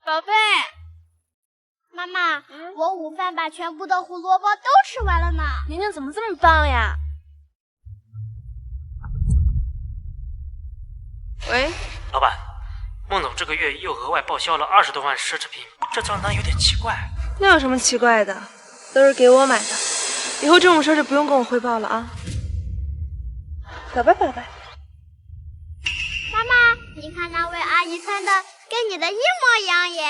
宝贝，妈妈，我午饭把全部的胡萝卜都吃完了呢。宁宁怎么这么棒呀？喂，老板，孟总这个月又额外报销了20多万奢侈品，这账单有点奇怪。那有什么奇怪的？都是给我买的，以后这种事就不用跟我汇报了啊。拜拜拜拜。妈妈，你看那位阿姨穿的跟你的一模一样耶。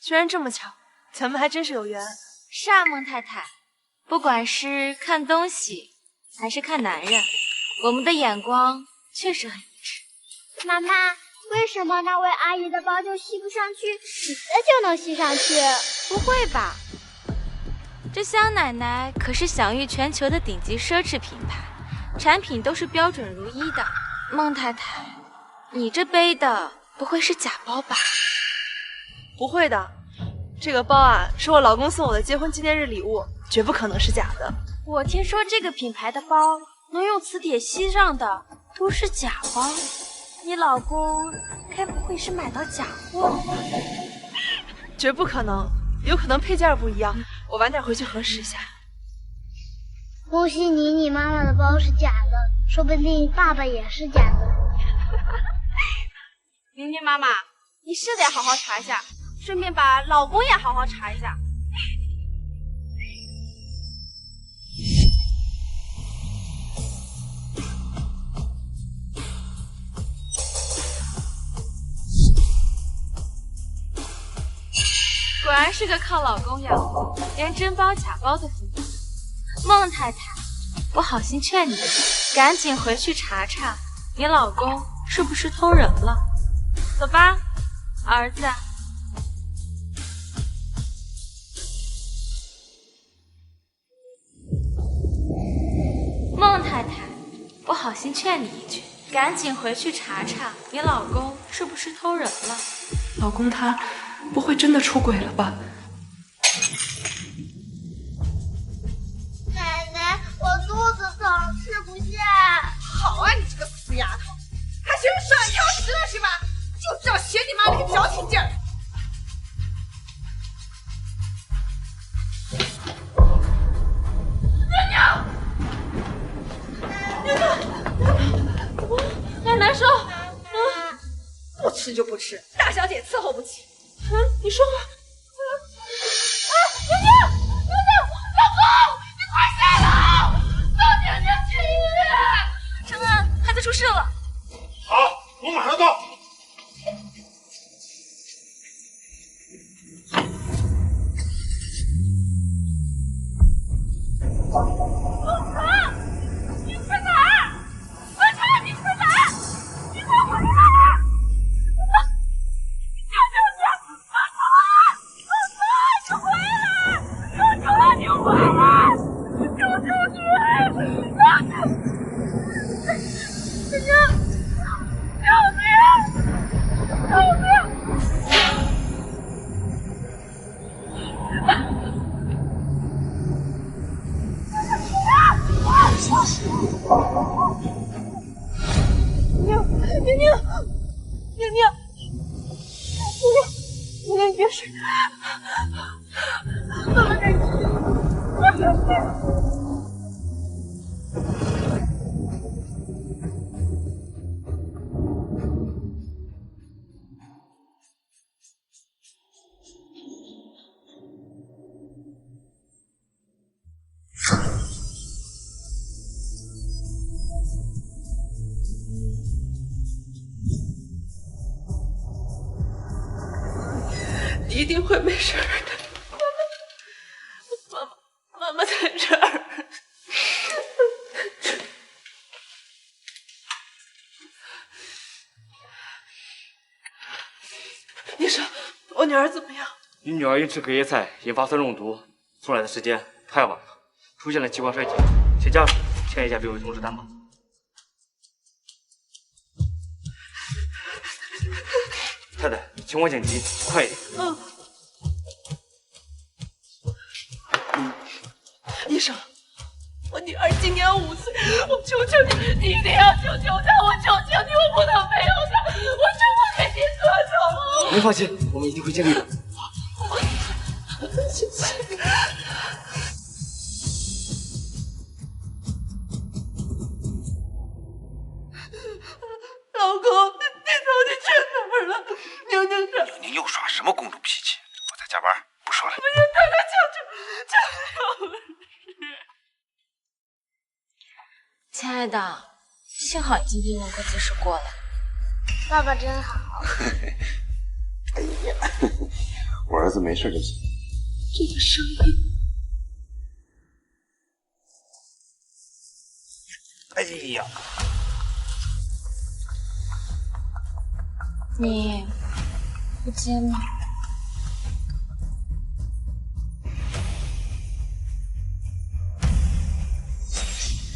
居然这么巧，咱们还真是有缘。是啊，孟太太，不管是看东西还是看男人，我们的眼光确实很一致。妈妈，为什么那位阿姨的包就吸不上去，你的就能吸上去？不会吧？这香奶奶可是享誉全球的顶级奢侈品牌，产品都是标准如一的。孟太太，你这背的不会是假包吧？不会的，这个包啊是我老公送我的结婚纪念日礼物，绝不可能是假的。我听说这个品牌的包能用磁铁吸上的都是假包，你老公该不会是买到假货了吧？绝不可能，有可能配件不一样，我晚点回去核实一下。恭喜你，你妈妈的包是假的，说不定爸爸也是假的。宁宁妈妈，你是得好好查一下，顺便把老公也好好查一下。果然是个靠老公养活，连真包假包都分不清。孟太太，我好心劝你，赶紧回去查查，你老公是不是偷人了？走吧，儿子。孟太太，我好心劝你一句，赶紧回去查查，你老公是不是偷人了？老公他不会真的出轨了吧？奶奶，我肚子疼，吃不下。好啊，你这个死丫头，还真上挑食了是吧？就知道学你妈那个矫情劲儿。奶奶说，不吃就不吃，大小姐伺候不起。你说话。宁宁，老公，你快下楼，送宁宁去医院。承恩，孩子出事了。好，我马上到。你去哪儿？文成，你去哪儿？你快回来！救救你！文成，你回来！文成，你回来！救救你！宁宁，救命！救命！宁宁，别睡。你一定会没事的，妈妈在这儿。医生，我女儿怎么样？你女儿因吃隔夜菜引发酸中毒，送来的时间太晚了，出现了器官衰竭，请家属签一下病危通知单吧。太太，情况紧急，快一点。医生，我女儿今年5岁，我求求你，你一定要救救她！我求求你，我不能没有她！我求您放心，我们一定会尽力的。老公，你到底去哪儿了？宁宁这，宁又耍什么公主脾气？我在加班，不说了。不行，太太，求求了。亲爱的，幸好今天能够及时过来。爸爸真好。哎呀，我儿子没事就行。这个声音，哎呀，你不接吗？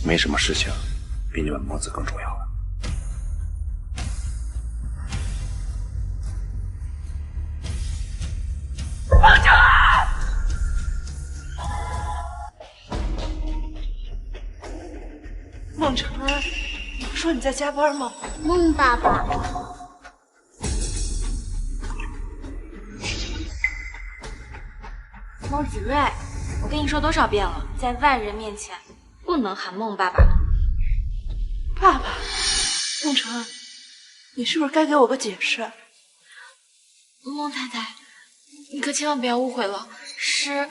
没什么事情比你们母子更重要了。孟晨安，你不说你在加班吗？孟爸爸，孟子睿，我跟你说多少遍了，在外人面前不能喊孟爸爸。爸爸，孟晨安，你是不是该给我个解释？孟太太，你可千万不要误会了，是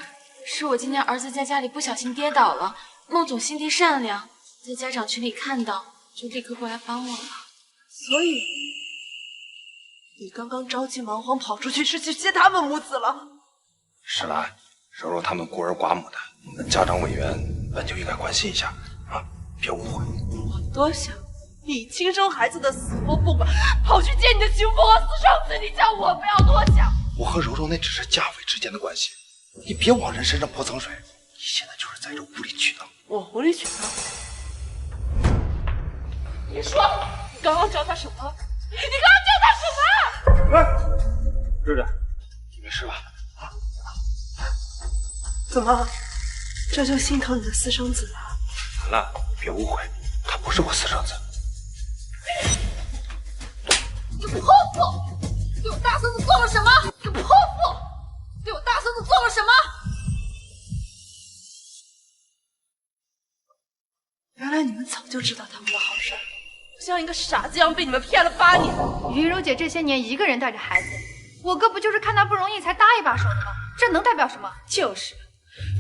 我今天儿子在家里不小心跌倒了。孟总心地善良，在家长群里看到，就立刻过来帮我了。所以你刚刚着急忙慌跑出去是去接他们母子了？石兰，柔柔他们孤儿寡母的，我们家长委员本就应该关心一下啊，别误会。我多想你亲生孩子的死活不管，跑去见你的情妇和私生子，你叫我不要多想。我和柔柔那只是家委之间的关系，你别往人身上泼脏水。你现在就是在这无理取闹。我无理取闹？你说，你刚刚叫他什么？你刚刚叫他什么？哎，瑞瑞，你没事吧？怎么，这就心疼你的私生子了？兰兰，别误会，他不是我私生子。你泼妇！对我大孙子做了什么？你泼妇！对我大孙子做了什么？原来你们早就知道他们的好事，不像一个傻子一样被你们骗了8年。云柔姐这些年一个人带着孩子，我哥不就是看她不容易才搭一把手的吗？这能代表什么？就是，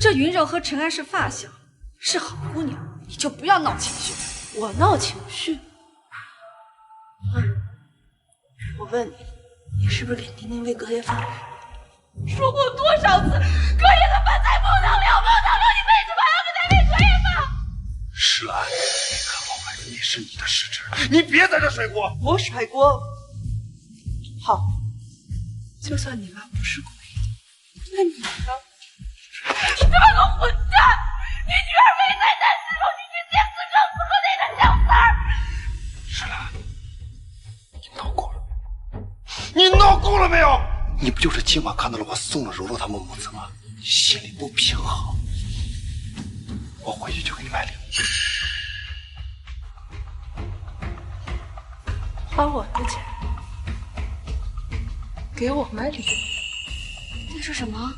这云柔和陈安是发小，是好姑娘，你就不要闹情绪。我闹情绪？我问你，你是不是给宁宁喂隔夜饭？说过多少次，隔夜的饭菜不能留，不能留，你为什么还要给他喂隔夜饭？石兰，那个好孩子，那是你的失职，你别在这甩锅。我甩锅？好，就算你妈不是故意的，那你呢？你这个混蛋！你女儿没在咱时候，你去见私生子和那个小三儿。石兰，你闹够了！你闹够了没有？你不就是今晚看到了我送了柔柔他们母子吗？你心里不平衡。我回去就给你买礼物。花我的钱给我买礼物？你说什么？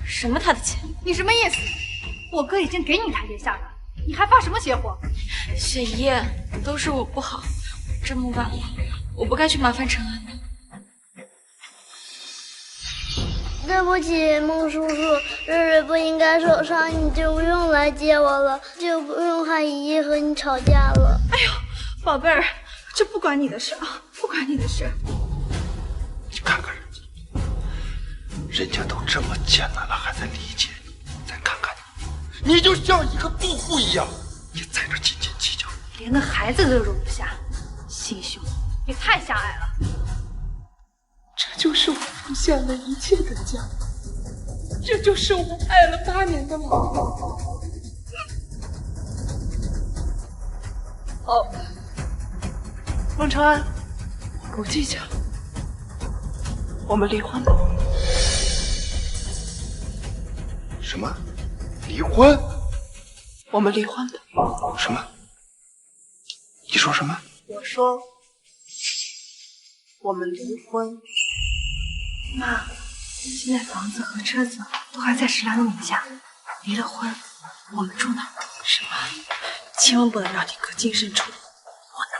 什么他的钱？你什么意思？我哥已经给你台阶下了，你还发什么邪火？雪姨，都是我不好，这么晚了，我不该去麻烦陈安的。对不起，孟叔叔，瑞瑞不应该受伤，你就不用来接我了，就不用喊姨姨和你吵架了。哎呦，宝贝儿，这不关你的事啊，不关你的事。你看看人家，人家都这么艰难了，还在理解你。再看看你，你就像一个妒妇一样，你在这斤斤计较，连个孩子都容不下，心胸也太狭隘了。这就是我付下了一切的家，这就是我爱了8年的老公。哦，孟长安，我不计较，我们离婚吧。什么？离婚？我们离婚吧。什么？你说什么？我说，我们离婚。妈，现在房子和车子都还在石兰的名下，离了婚，我们住哪儿？是妈，千万不能让你哥净身出户，不能。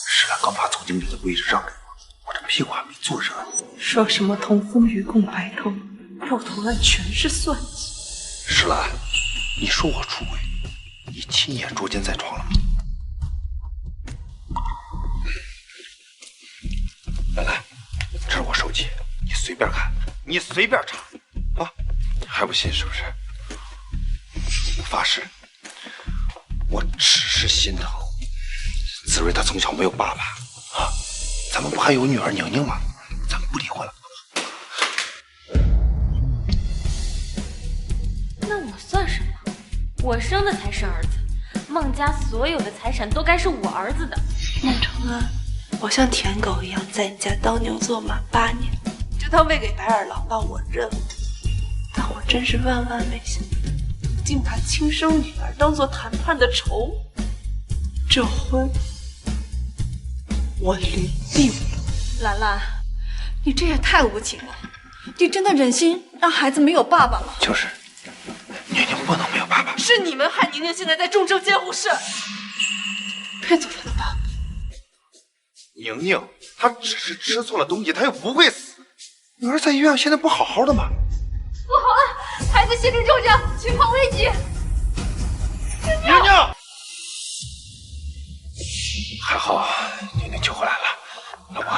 石兰刚把总经理的位置让给我，我这屁股还没坐热呢。说什么同风与共白头，到头来全是算计。石兰，你说我出轨，你亲眼捉奸在床了吗？来，这是我手机，你随便看，你随便查啊！还不信是不是？我发誓，我只是心疼子睿，他从小没有爸爸啊，咱们不还有女儿宁宁吗？咱们不离婚了。那我算什么？我生的才是儿子，孟家所有的财产都该是我儿子的。孟承恩，我像舔狗一样在你家当牛做马8年，就当喂给白眼狼吧，我认了。但我真是万万没想到，竟把亲生女儿当做谈判的筹。这婚我离定了。兰兰，你这也太无情了！你真的忍心让孩子没有爸爸吗？就是，宁宁不能没有爸爸。是你们害宁宁现在在重症监护室。别走他的爸爸。宁宁，她只是吃错了东西，她又不会死。女儿在医院现在不好好的吗？不好了，孩子心理重症，情况危急。宁宁，还好宁宁救回来了。老婆，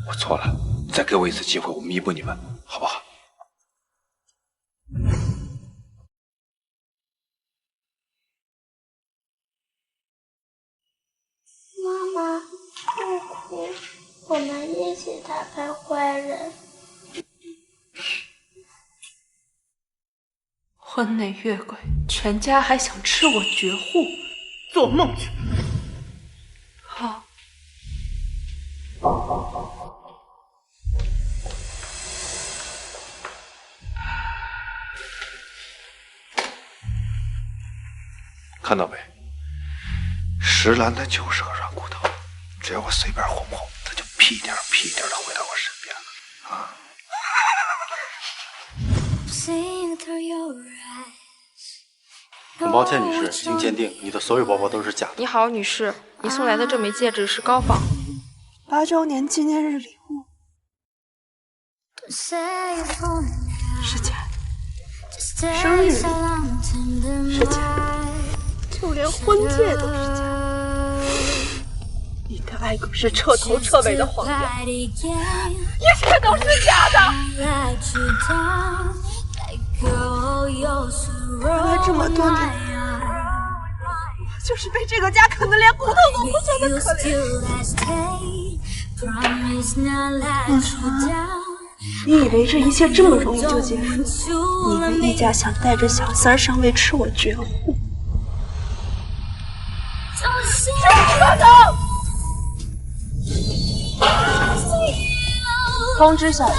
我错了，再给我一次机会，我弥补你们，好不好？妈妈，不哭，我们一起打败坏人。婚内越轨，全家还想吃我绝户，做梦去！好。看到没？石兰她就是个软骨头，只要我随便哄哄，她就屁颠屁颠的回到我身边了啊！很抱歉，女士，经鉴定，你的所有包包都是假的。你好，女士，你送来的这枚戒指是高仿8周年纪念日礼物，是假的。生日礼物是假的，就连婚戒都是假的。你的爱狗是彻头彻尾的谎言，一切都是假的。原来这么多年，我就是被这个家啃得连骨头都不剩的可怜。孟承恩，你以为这一切这么容易就结束？你们一家想带着小三上位吃我绝户？这不可能！通知小徐，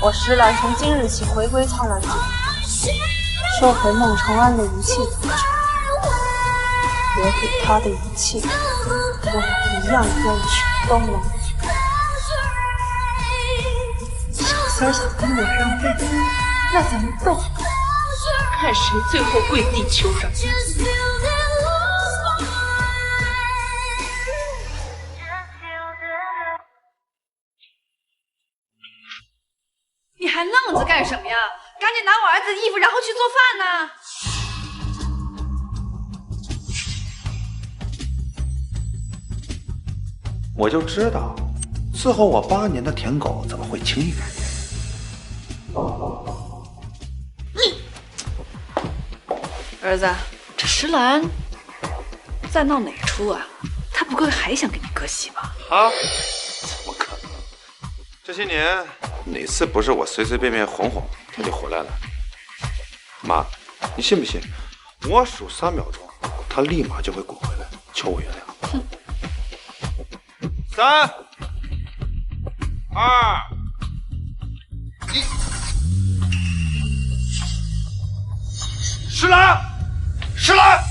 我石兰从今日起回归苍兰诀，收回孟承恩的一切财产，留给他的一切，我俩一样冤屈都能。小三想跟我让位，那咱们斗，看谁最后跪地求饶。你还愣着干什么呀？赶紧拿我儿子的衣服，然后去做饭呢。我就知道，伺候我8年的舔狗怎么会轻易改变？儿子，这石兰在闹哪出啊？她不会还想跟你哥洗吧？啊？怎么可能？这些年哪次不是我随随便便哄哄他就回来了？妈，你信不信？我数3秒钟，他立马就会滚回来求我原谅。哼！3、2、1，石兰，石兰！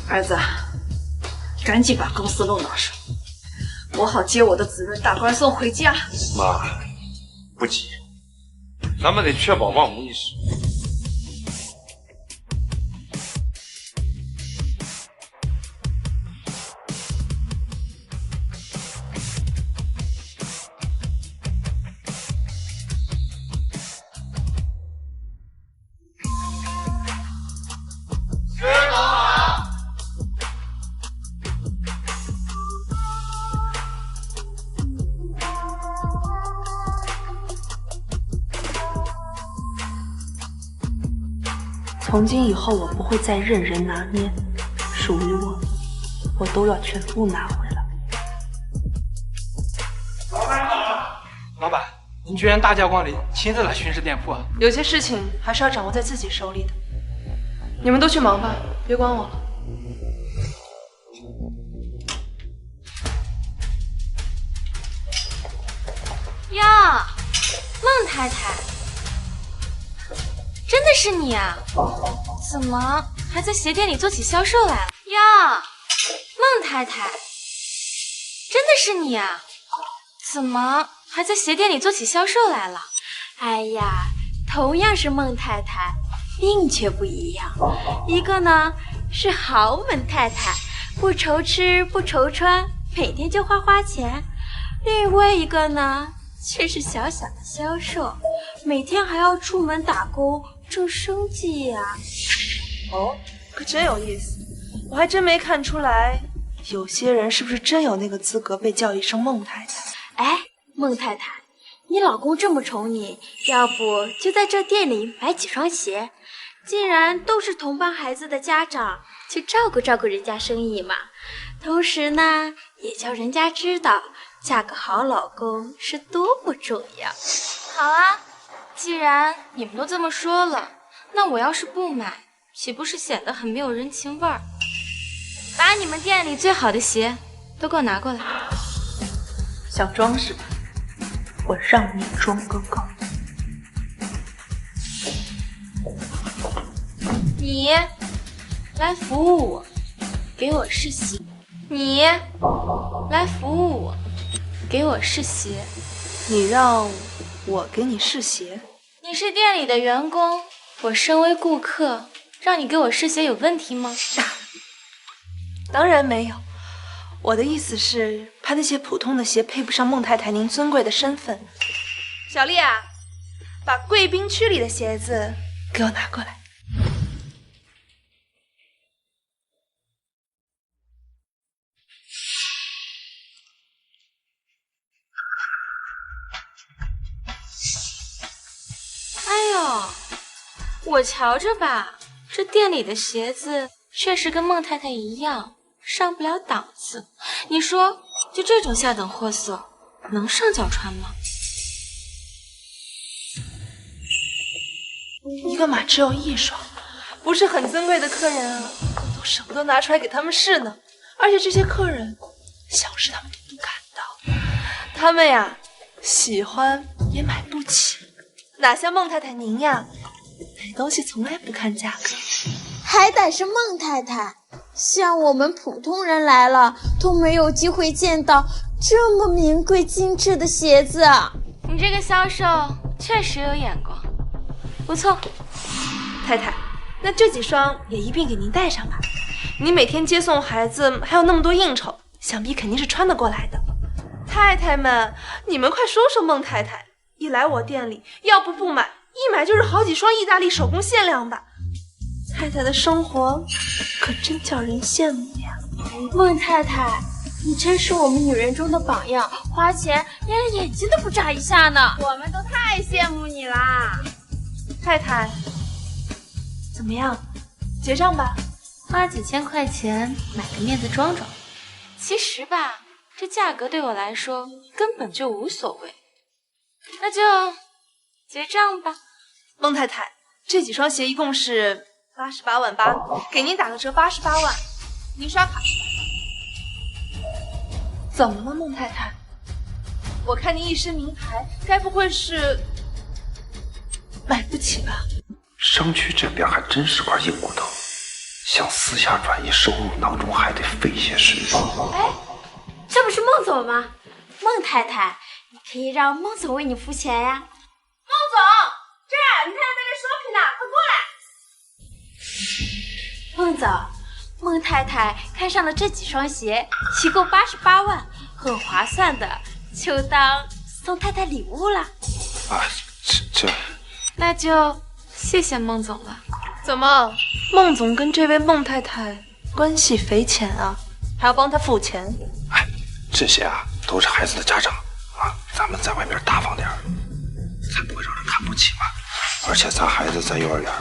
儿子，赶紧把公司弄到手，我好接我的子润大官送回家。妈，不急，咱们得确保万无一失。从今以后，我不会再任人拿捏，属于我，我都要全部拿回来。老板，您居然大驾光临，亲自来巡视店铺啊？有些事情还是要掌握在自己手里的。你们都去忙吧，别管我了。呀，孟太太，真的是你啊？怎么还在鞋店里做起销售来了呀？孟太太，真的是你啊？怎么还在鞋店里做起销售来了？哎呀，同样是孟太太，命却不一样。一个呢是豪门太太，不愁吃不愁穿，每天就花钱；另外一个呢却是小小的销售，每天还要出门打工挣生计呀。哦，可真有意思，我还真没看出来，有些人是不是真有那个资格被叫一声孟太太？哎，孟太太，你老公这么宠你，要不就在这店里买几双鞋？既然都是同班孩子的家长，去照顾照顾人家生意嘛。同时呢，也叫人家知道嫁个好老公是多么重要。好啊，既然你们都这么说了，那我要是不买，岂不是显得很没有人情味儿？把你们店里最好的鞋都给我拿过来。想装是吧？我让你装个够！你来服务我，给我试鞋。你来服务我，给我试鞋。你让我给你试鞋？你是店里的员工，我身为顾客，让你给我试鞋有问题吗？当然没有。我的意思是，怕那些普通的鞋配不上孟太太您尊贵的身份。小丽啊，把贵宾区里的鞋子给我拿过来。哎呦，我瞧着吧，这店里的鞋子确实跟孟太太一样，上不了档次。你说，就这种下等货色，能上脚穿吗？一个码只有一双，不是很尊贵的客人啊，都舍不得拿出来给他们试呢。而且这些客人，小事他们都不敢当，他们呀，喜欢也买不起。哪像孟太太您呀，买东西从来不看价格。还得是孟太太，像我们普通人来了都没有机会见到这么名贵精致的鞋子。你这个销售确实有眼光，不错。太太，那这几双也一并给您带上吧。您每天接送孩子，还有那么多应酬，想必肯定是穿得过来的。太太们，你们快说说孟太太，一来我店里，要不买，一买就是好几双意大利手工限量的。太太的生活可真叫人羡慕呀。孟太太，你真是我们女人中的榜样，花钱连眼睛都不眨一下呢。我们都太羡慕你啦。太太，怎么样？结账吧。花几千块钱买个面子装装，其实吧，这价格对我来说根本就无所谓。那就结账吧。孟太太，这几双鞋一共是88万8，给您打个折88万，您刷卡。怎么了，孟太太？我看您一身名牌，该不会是买不起吧？商区这边还真是块硬骨头，想私下转移收入当中还得费些时间。哎，这不是孟总吗？孟太太，你可以让孟总为你付钱呀。孟总，这儿，你太太在这 shopping 呢，快过来。孟总，孟太太看上了这几双鞋，一共88万，很划算的，就当送太太礼物了。啊，这，那就谢谢孟总了。怎么，孟总跟这位孟太太关系匪浅啊？还要帮她付钱？哎，这些啊都是孩子的家长啊，咱们在外面大方点，才不会让人看不起嘛。而且咱孩子在幼儿园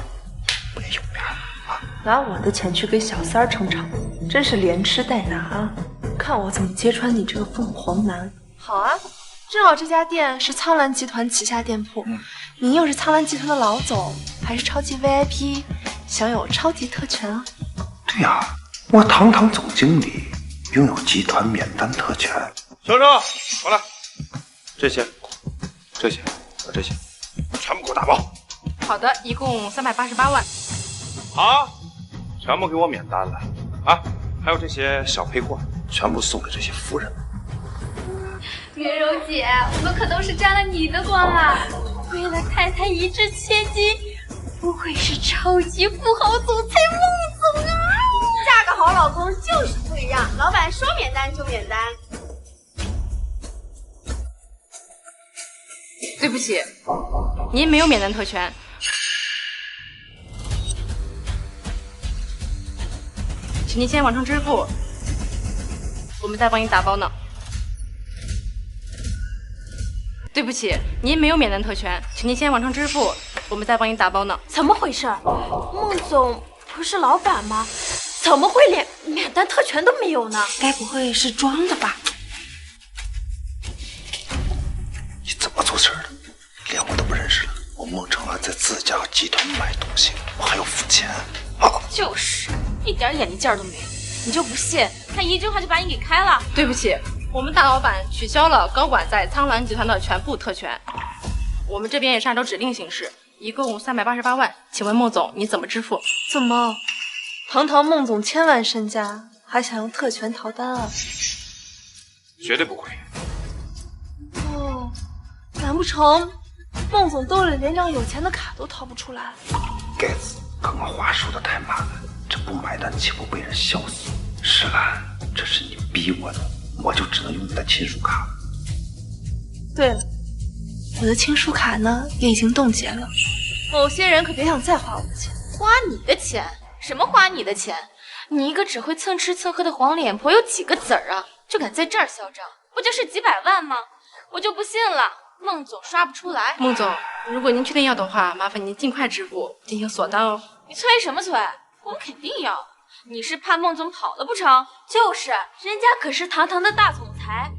不也有面啊？拿我的钱去给小三儿撑场，真是连吃带拿啊！看我怎么揭穿你这个凤凰男！好啊，正好这家店是苍兰集团旗下店铺，你又是苍兰集团的老总，还是超级 VIP， 享有超级特权啊！对呀，我堂堂总经理，拥有集团免单特权。小郑，过来，这些和这些，全部给我打包。好的，一共388万。好，全部给我免单了啊！还有这些小配货，全部送给这些夫人。云柔姐，我们可都是沾了你的光啊！为了太太一掷千金，不愧是超级富豪总裁孟总啊！嫁个好老公就是不一样，老板说免单就免单。对不起，您没有免单特权。请您先网上支付，我们再帮您打包呢。对不起，您没有免单特权，请您先网上支付，我们再帮您打包呢。怎么回事？孟总不是老板吗？怎么会连免单特权都没有呢？该不会是装的吧？你怎么做事的？连我都不认识了。我孟成安在自家集团买东西，我还要付钱啊！就是，一点眼力劲儿都没有。你就不信，他一句话就把你给开了？对不起，我们大老板取消了高管在苍兰集团的全部特权，我们这边也是按照指令行事，一共388万。请问孟总，你怎么支付？怎么，堂堂孟总千万身家，还想用特权逃单啊？绝对不会。哦，难不成孟总兜里连张有钱的卡都掏不出来？该死，刚刚话说的太满了，这不买单岂不被人笑死？石兰，这是你逼我的，我就只能用你的亲属卡了。对了，我的亲属卡呢也已经冻结了，某些人可别想再花我的钱。花你的钱？什么花你的钱？你一个只会蹭吃蹭喝的黄脸婆有几个子儿啊？就敢在这儿嚣张，不就是几百万吗？我就不信了，孟总刷不出来。孟总，如果您确定要的话，麻烦您尽快支付，进行锁单哦。你催什么催？我们肯定要。你是怕孟总跑了不成？就是，人家可是堂堂的大总裁，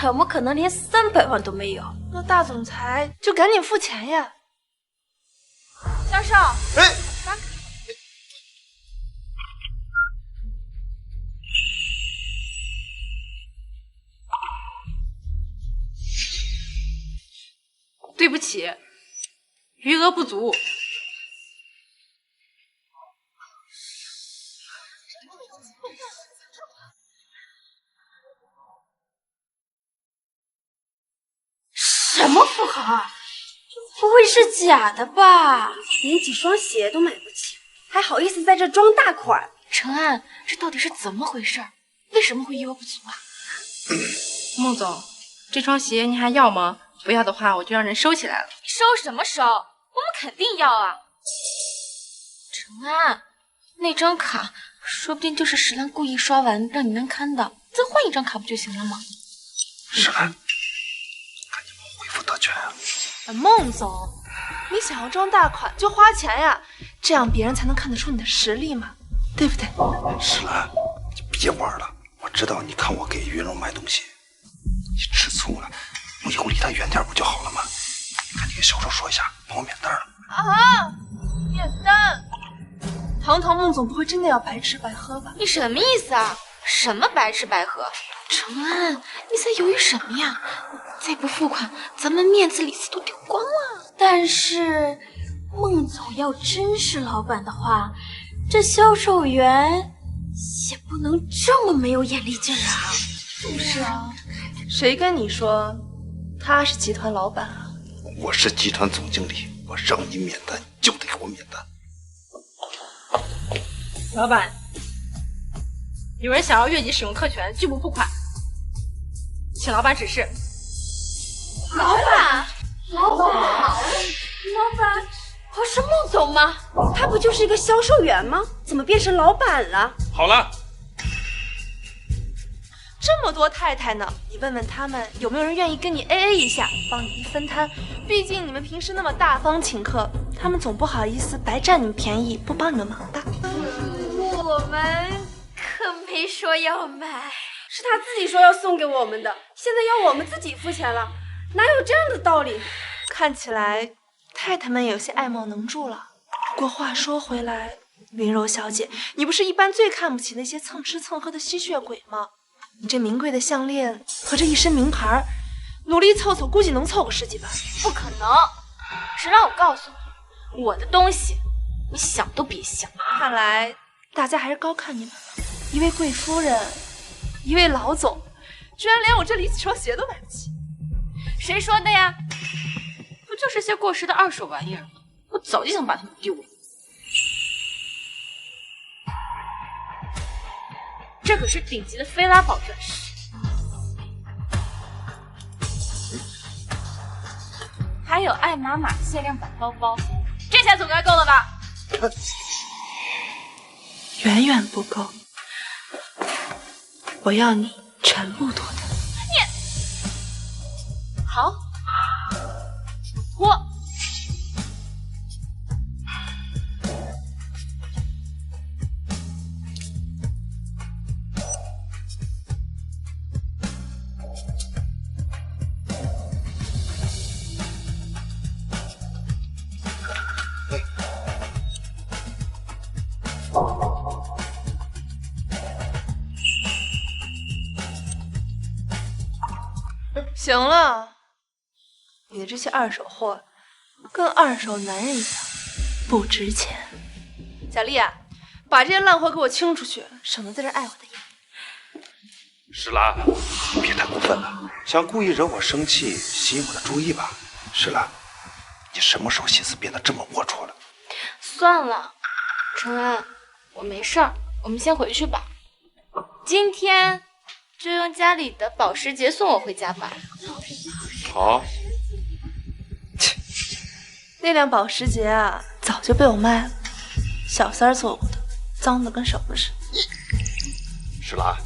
怎么可能连300万都没有？那大总裁就赶紧付钱呀！销售，哎，对不起，余额不足。什么富豪啊？不会是假的吧？连几双鞋都买不起，还好意思在这装大款？陈安，这到底是怎么回事？为什么会余额不足啊？孟总，这双鞋您还要吗？不要的话，我就让人收起来了。收什么收？我们肯定要啊！陈安，那张卡说不定就是石兰故意刷完让你难堪的，再换一张卡不就行了吗？石兰，赶紧帮我恢复特权啊！孟总，你想要装大款就花钱呀，这样别人才能看得出你的实力嘛，对不对？石兰，你别玩了，我知道你看我给云柔买东西，你吃醋了。我以后离他远点不就好了吗？赶紧跟销售说一下，帮我免单了。啊！免单！堂堂孟总不会真的要白吃白喝吧？你什么意思啊？什么白吃白喝？程安，你在犹豫什么呀？再不付款，咱们面子里子都丢光了。但是孟总要真是老板的话，这销售员也不能这么没有眼力劲啊！就是啊，谁跟你说他是集团老板啊？我是集团总经理，我让你免单就得给我免单。老板，有人想要越级使用特权，拒不付款，请老板指示。老板，不是孟总吗？他不就是一个销售员吗？怎么变成老板了？好了，这么多太太呢，你问问他们有没有人愿意跟你 AA 一下，帮你一分摊。毕竟你们平时那么大方请客，他们总不好意思白占你们便宜，不帮你们忙的。我们可没说要买，是他自己说要送给我们的，现在要我们自己付钱了，哪有这样的道理？看起来太太们有些爱莫能助了。不过话说回来，云柔小姐，你不是一般最看不起那些蹭吃蹭喝的吸血鬼吗？你这名贵的项链和这一身名牌，努力凑凑，估计能凑个10几万。不可能！谁让我告诉你，我的东西你想都别想。看来大家还是高看你们了，一位贵夫人，一位老总，居然连我这离子双鞋都买不起。谁说的呀？不就是些过时的二手玩意儿吗？我早就想把它们丢了。这可是顶级的菲拉宝钻石，还有爱马仕限量版包包，这钱总该够了吧？远远不够，我要你全部脱单。你好，脱。行了，你的这些二手货跟二手男人一样不值钱。小丽啊，把这些烂货给我清出去，省得在这碍我的眼。石兰，你别太过分了，想故意惹我生气，吸引我的注意吧？石兰，你什么时候心思变得这么龌龊了？算了，承恩，我没事儿，我们先回去吧。今天就用家里的保时捷送我回家吧。好。那辆保时捷啊，早就被我卖了，小三儿坐过的，脏的跟什么似的。石兰，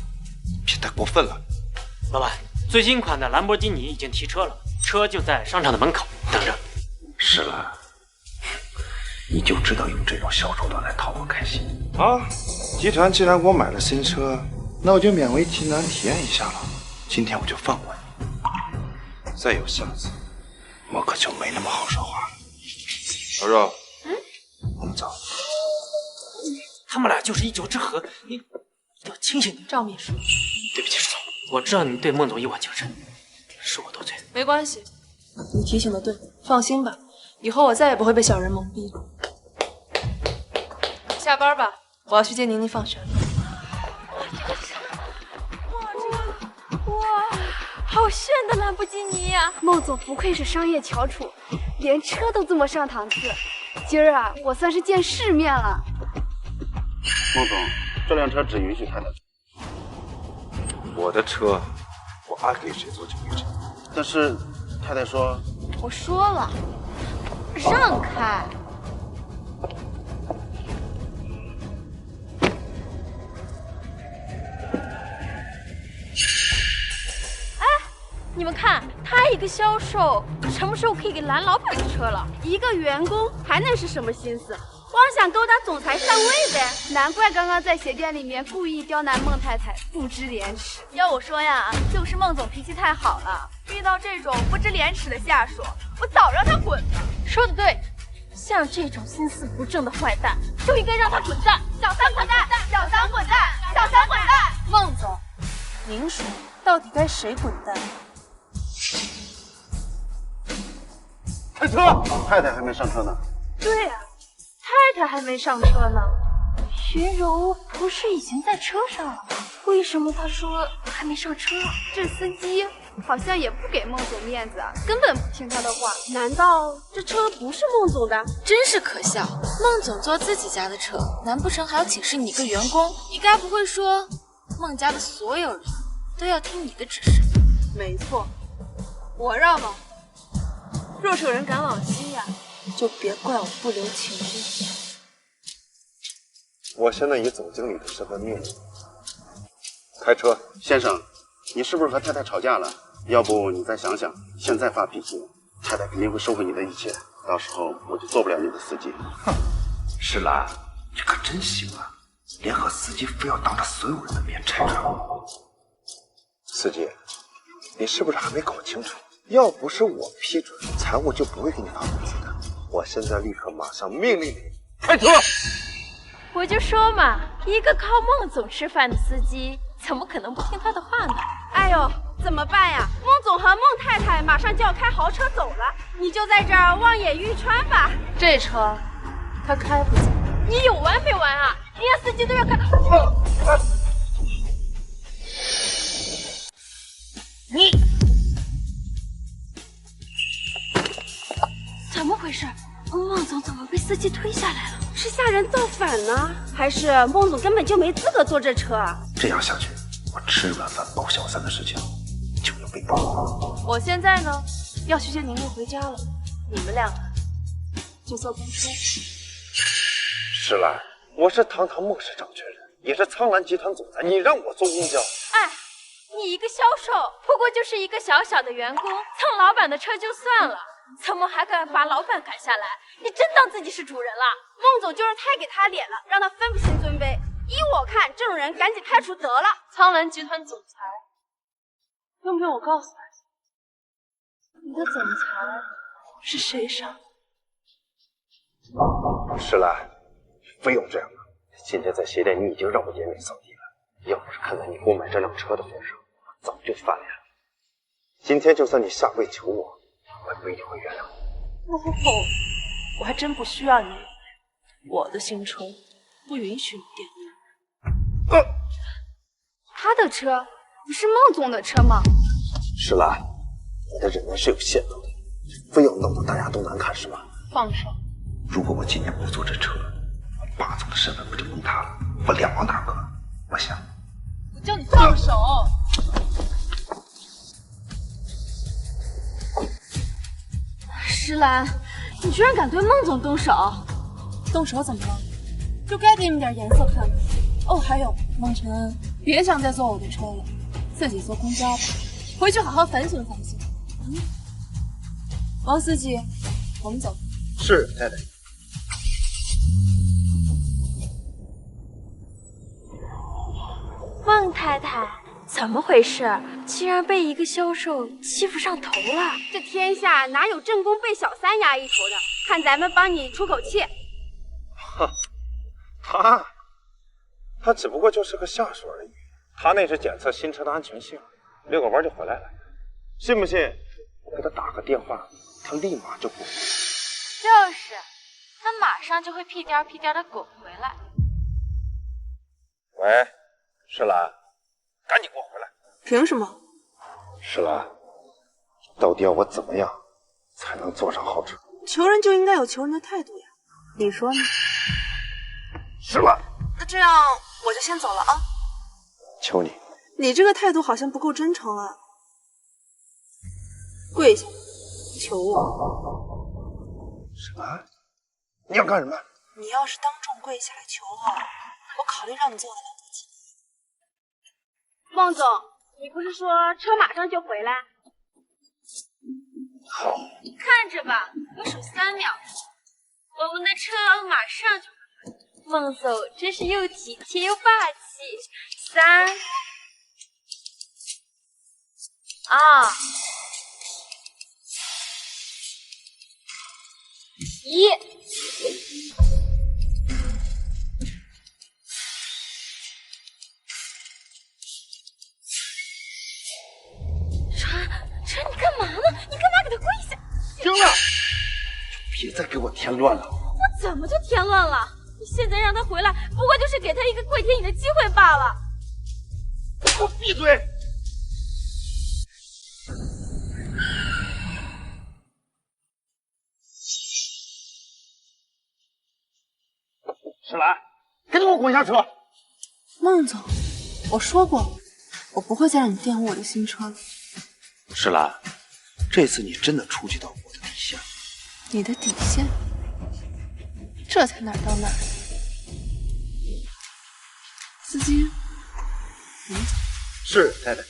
别太过分了。老板，最新款的兰博基尼已经提车了，车就在商场的门口等着。石兰，你就知道用这种小手段来讨我开心啊！集团既然给我买了新车，那我就勉为其难体验一下了。今天我就放过你，再有下次，我可就没那么好说话了。小肉，我们走。他们俩就是一酒之合，你要清醒点。赵秘书，对不起，石总，我知道你对孟总一往情深，是我得罪了。没关系，你提醒的对，放心吧，以后我再也不会被小人蒙蔽了。下班吧，我要去接宁宁放学了。哇，好炫的兰博基尼呀！孟总不愧是商业翘楚，连车都这么上档次。今儿啊，我算是见世面了。孟总，这辆车只允许太太坐。我的车，我爱给谁坐就给谁。但是太太说，我说了，让开。你们看，他一个销售，什么时候可以给蓝老板的车了？一个员工还能是什么心思？妄想勾搭总裁上位呗！难怪刚刚在鞋店里面故意刁难孟太太，不知廉耻。要我说呀，就是孟总脾气太好了，遇到这种不知廉耻的下属，我早让他滚了。说的对，像这种心思不正的坏蛋，就应该让他滚蛋！小三滚蛋！小三滚蛋！小三滚蛋！孟总，您说到底该谁滚蛋？开车！太太还没上车呢。对呀，太太还没上车呢。云柔不是已经在车上了吗？为什么她说还还没上车。这司机好像也不给孟总面子，根本不听他的话。难道这车不是孟总的？真是可笑！孟总坐自己家的车，难不成还要请示你一个员工？你该不会说孟家的所有人都要听你的指示？没错，我让吗？若是有人敢往西呀，就别怪我不留情面。我现在以总经理的身份命令开车。先生，你是不是和太太吵架了？要不你再想想，现在发脾气，太太肯定会收回你的一切，到时候我就做不了你的司机。哼，石兰，你可真行啊，联合司机非要当着所有人的面拆穿。司机，你是不是还没搞清楚？要不是我批准，财务就不会给你发工资的。我现在立刻马上命令你开车。我就说嘛，一个靠孟总吃饭的司机，怎么可能不听他的话呢？哎呦，怎么办呀？孟总和孟太太马上就要开豪车走了，你就在这儿望眼欲穿吧。这车他开不走。你有完没完啊？连司机都要开。你怎么回事？孟总怎么被司机推下来了？是下人造反呢，还是孟总根本就没资格坐这车啊？这样下去，我吃软饭包小三的事情就要被曝。我现在呢要去接宁宁回家了，你们两个就坐公车。石兰，我是堂堂孟氏掌权人，也是苍兰集团总裁，你让我坐公交？哎，你一个销售，不过就是一个小小的员工，蹭老板的车就算了，怎么还敢把老板赶下来？你真当自己是主人了？孟总就是太给他脸了，让他分不清尊卑。依我看，这种人赶紧开除得了。苍兰集团总裁，用不用我告诉他？你的总裁是谁上？石兰，非要这样吗？今天在鞋店你已经让我颜面扫地了，要不是看在你给我买这辆车的份上，我早就翻脸了。今天就算你下跪求我，我也不一定会原谅你。不，我还真不需要你原谅。我的新车不允许你点。他的车不是孟总的车吗？石兰，你的忍耐是有限度的，非要弄得大家都难看是吗？放手！如果我今天不坐这车，我霸总的身份不就崩塌了？我两王大哥，我想。我叫你放手！石兰，你居然敢对孟总动手！动手怎么了？就该给你们点颜色看看。哦，还有孟晨恩，别想再坐我的车了，自己坐公交吧，回去好好反省反省。王司机，我们走。是太太。孟太太，怎么回事？竟然被一个销售欺负上头了？这天下哪有正宫被小三压一头的？看咱们帮你出口气。哼，他只不过就是个下属而已。他那是检测新车的安全性，遛个弯就回来了。信不信我给他打个电话，他立马就滚。就是，他马上就会屁颠屁颠的滚回来。喂，石兰，赶紧给我回来！凭什么？石兰，到底要我怎么样才能坐上豪车？求人就应该有求人的态度呀，你说呢？石兰，那这样我就先走了啊。求你。你这个态度好像不够真诚啊。跪下，求我。石兰，你要干什么？你要是当众跪下来求我考虑让你坐得了多近。孟总，你不是说车马上就回来？好，看着吧，我数3秒，我们的车马上就回来。孟总真是又体贴又霸气。3、2、1。晨，你干嘛呢？你干嘛给他跪下？行了，就别再给我添乱了。我怎么就添乱了？你现在让他回来，不过就是给他一个跪舔你的机会罢了。给我闭嘴！兰，赶紧给我滚下车！孟总，我说过，我不会再让你玷污我的新车了。石兰，这次你真的触及到我的底线了。你的底线？这才哪儿到哪儿？司机，是太太。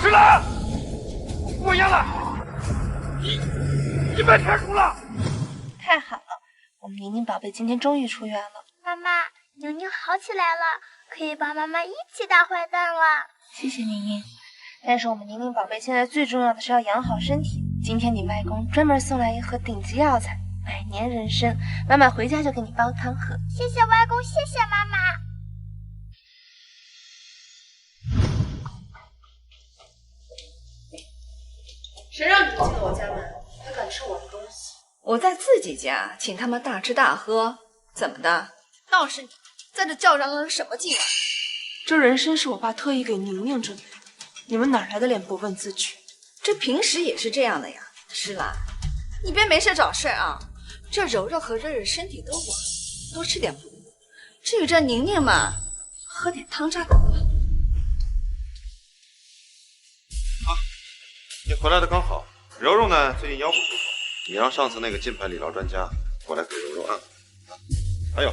石兰，我赢了！你被开除了！太好了，我们宁宁宝贝今天终于出院了。妈妈，宁宁好起来了，可以帮妈妈一起打坏蛋了。谢谢宁宁，但是我们宁宁宝贝现在最重要的是要养好身体。今天你外公专门送来一盒顶级药材，100年人参，妈妈回家就给你煲汤喝。谢谢外公，谢谢妈妈。谁让你进了我家门，还敢吃我的东西？我在自己家请他们大吃大喝，怎么的？倒是你在这叫嚷嚷什么劲啊？这人参是我爸特意给宁宁准备的，你们哪来的脸不问自取？这平时也是这样的呀，诗兰，你别没事找事啊！这柔柔和瑞瑞身体都不好，多吃点补补。至于这宁宁嘛，喝点汤渣够了。你回来的刚好。柔柔呢，最近腰不舒服，你让上次那个金牌理疗专家过来给柔柔按。还有，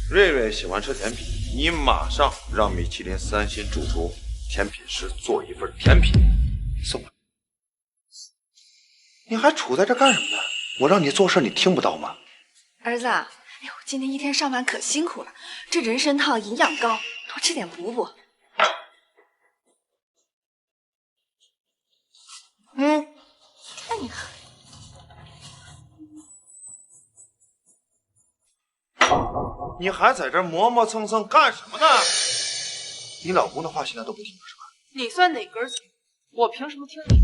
瑞瑞喜欢吃甜品，你马上让米其林3星主厨甜品师做一份甜品送来。你还杵在这干什么呢？我让你做事，你听不到吗？儿子，哎呦，今天一天上班可辛苦了，这人参汤营养高，多吃点补补。看你喝。你还在这磨磨蹭蹭干什么呢？你老公的话现在都不听了是吧？你算哪根葱？我凭什么听你？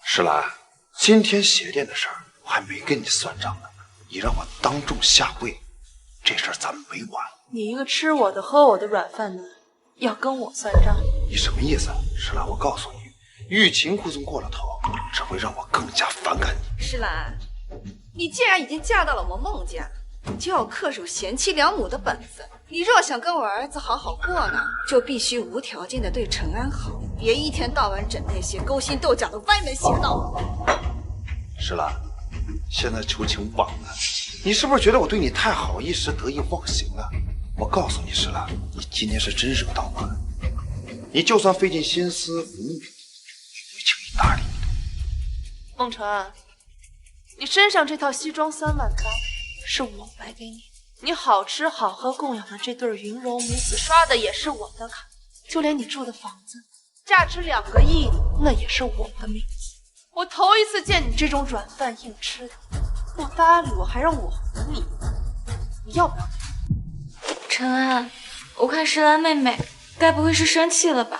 石兰，今天鞋店的事儿我还没跟你算账呢，你让我当众下跪，这事儿咱们没完。你一个吃我的喝我的软饭男，要跟我算账？你什么意思？石兰，我告诉你，欲擒故纵过了头，只会让我更加反感你。诗兰，你既然已经嫁到了我们孟家，就要恪守贤妻良母的本分。你若想跟我儿子好好过呢，就必须无条件的对陈安好，别一天到晚整那些勾心斗角的歪门邪道。石兰，现在求情晚了，你是不是觉得我对你太好，一时得意忘形了？我告诉你，石兰，你今天是真惹到我了。你就算费尽心思，无目的，不会轻易搭理你。孟辰，你身上这套西装3万8，是我买给你。你好吃好喝供养的这对云柔母子，刷的也是我的卡。就连你住的房子，价值2个亿，那也是我的名字。我头一次见你这种软饭硬吃的，不搭理我还让我还你，你要不要？陈安，我看石兰妹妹该不会是生气了吧？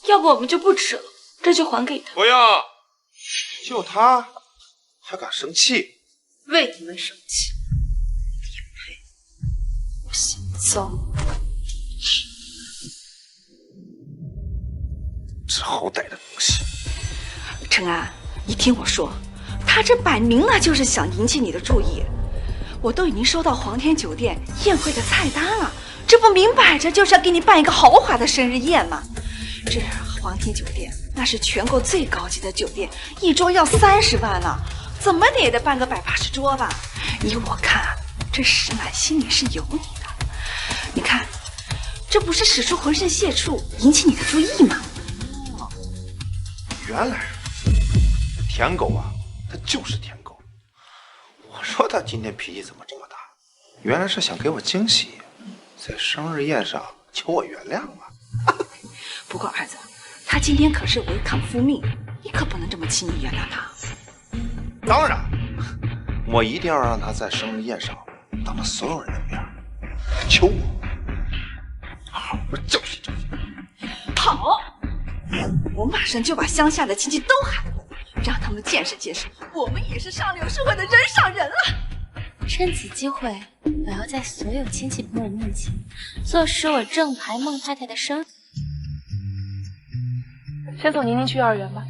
要不我们就不吃了，这就还给她。不要，就他还敢生气？为你们生气，你配？我先走。这好歹的东西！陈安，你听我说，他这摆明了就是想引起你的注意。我都已经收到皇天酒店宴会的菜单了，这不明摆着就是要给你办一个豪华的生日宴吗？这皇天酒店那是全国最高级的酒店，一桌要30万呢，怎么的也得办个180桌吧？依我看，这石兰心里是有你的。你看，这不是使出浑身解数引起你的注意吗？原来舔狗啊，他就是舔狗。我说他今天脾气怎么这么大，原来是想给我惊喜，在生日宴上求我原谅啊。不过儿子，他今天可是违抗父命，你可不能这么轻易原谅他。当然，我一定要让他在生日宴上当着所有人的面求我，好好教训教训。好，我马上就把乡下的亲戚都喊过来，让他们见识见识，我们也是上流社会的人上人了。趁此机会，我要在所有亲戚朋友面前坐实我正牌孟太太的身份。先送宁宁去幼儿园吧。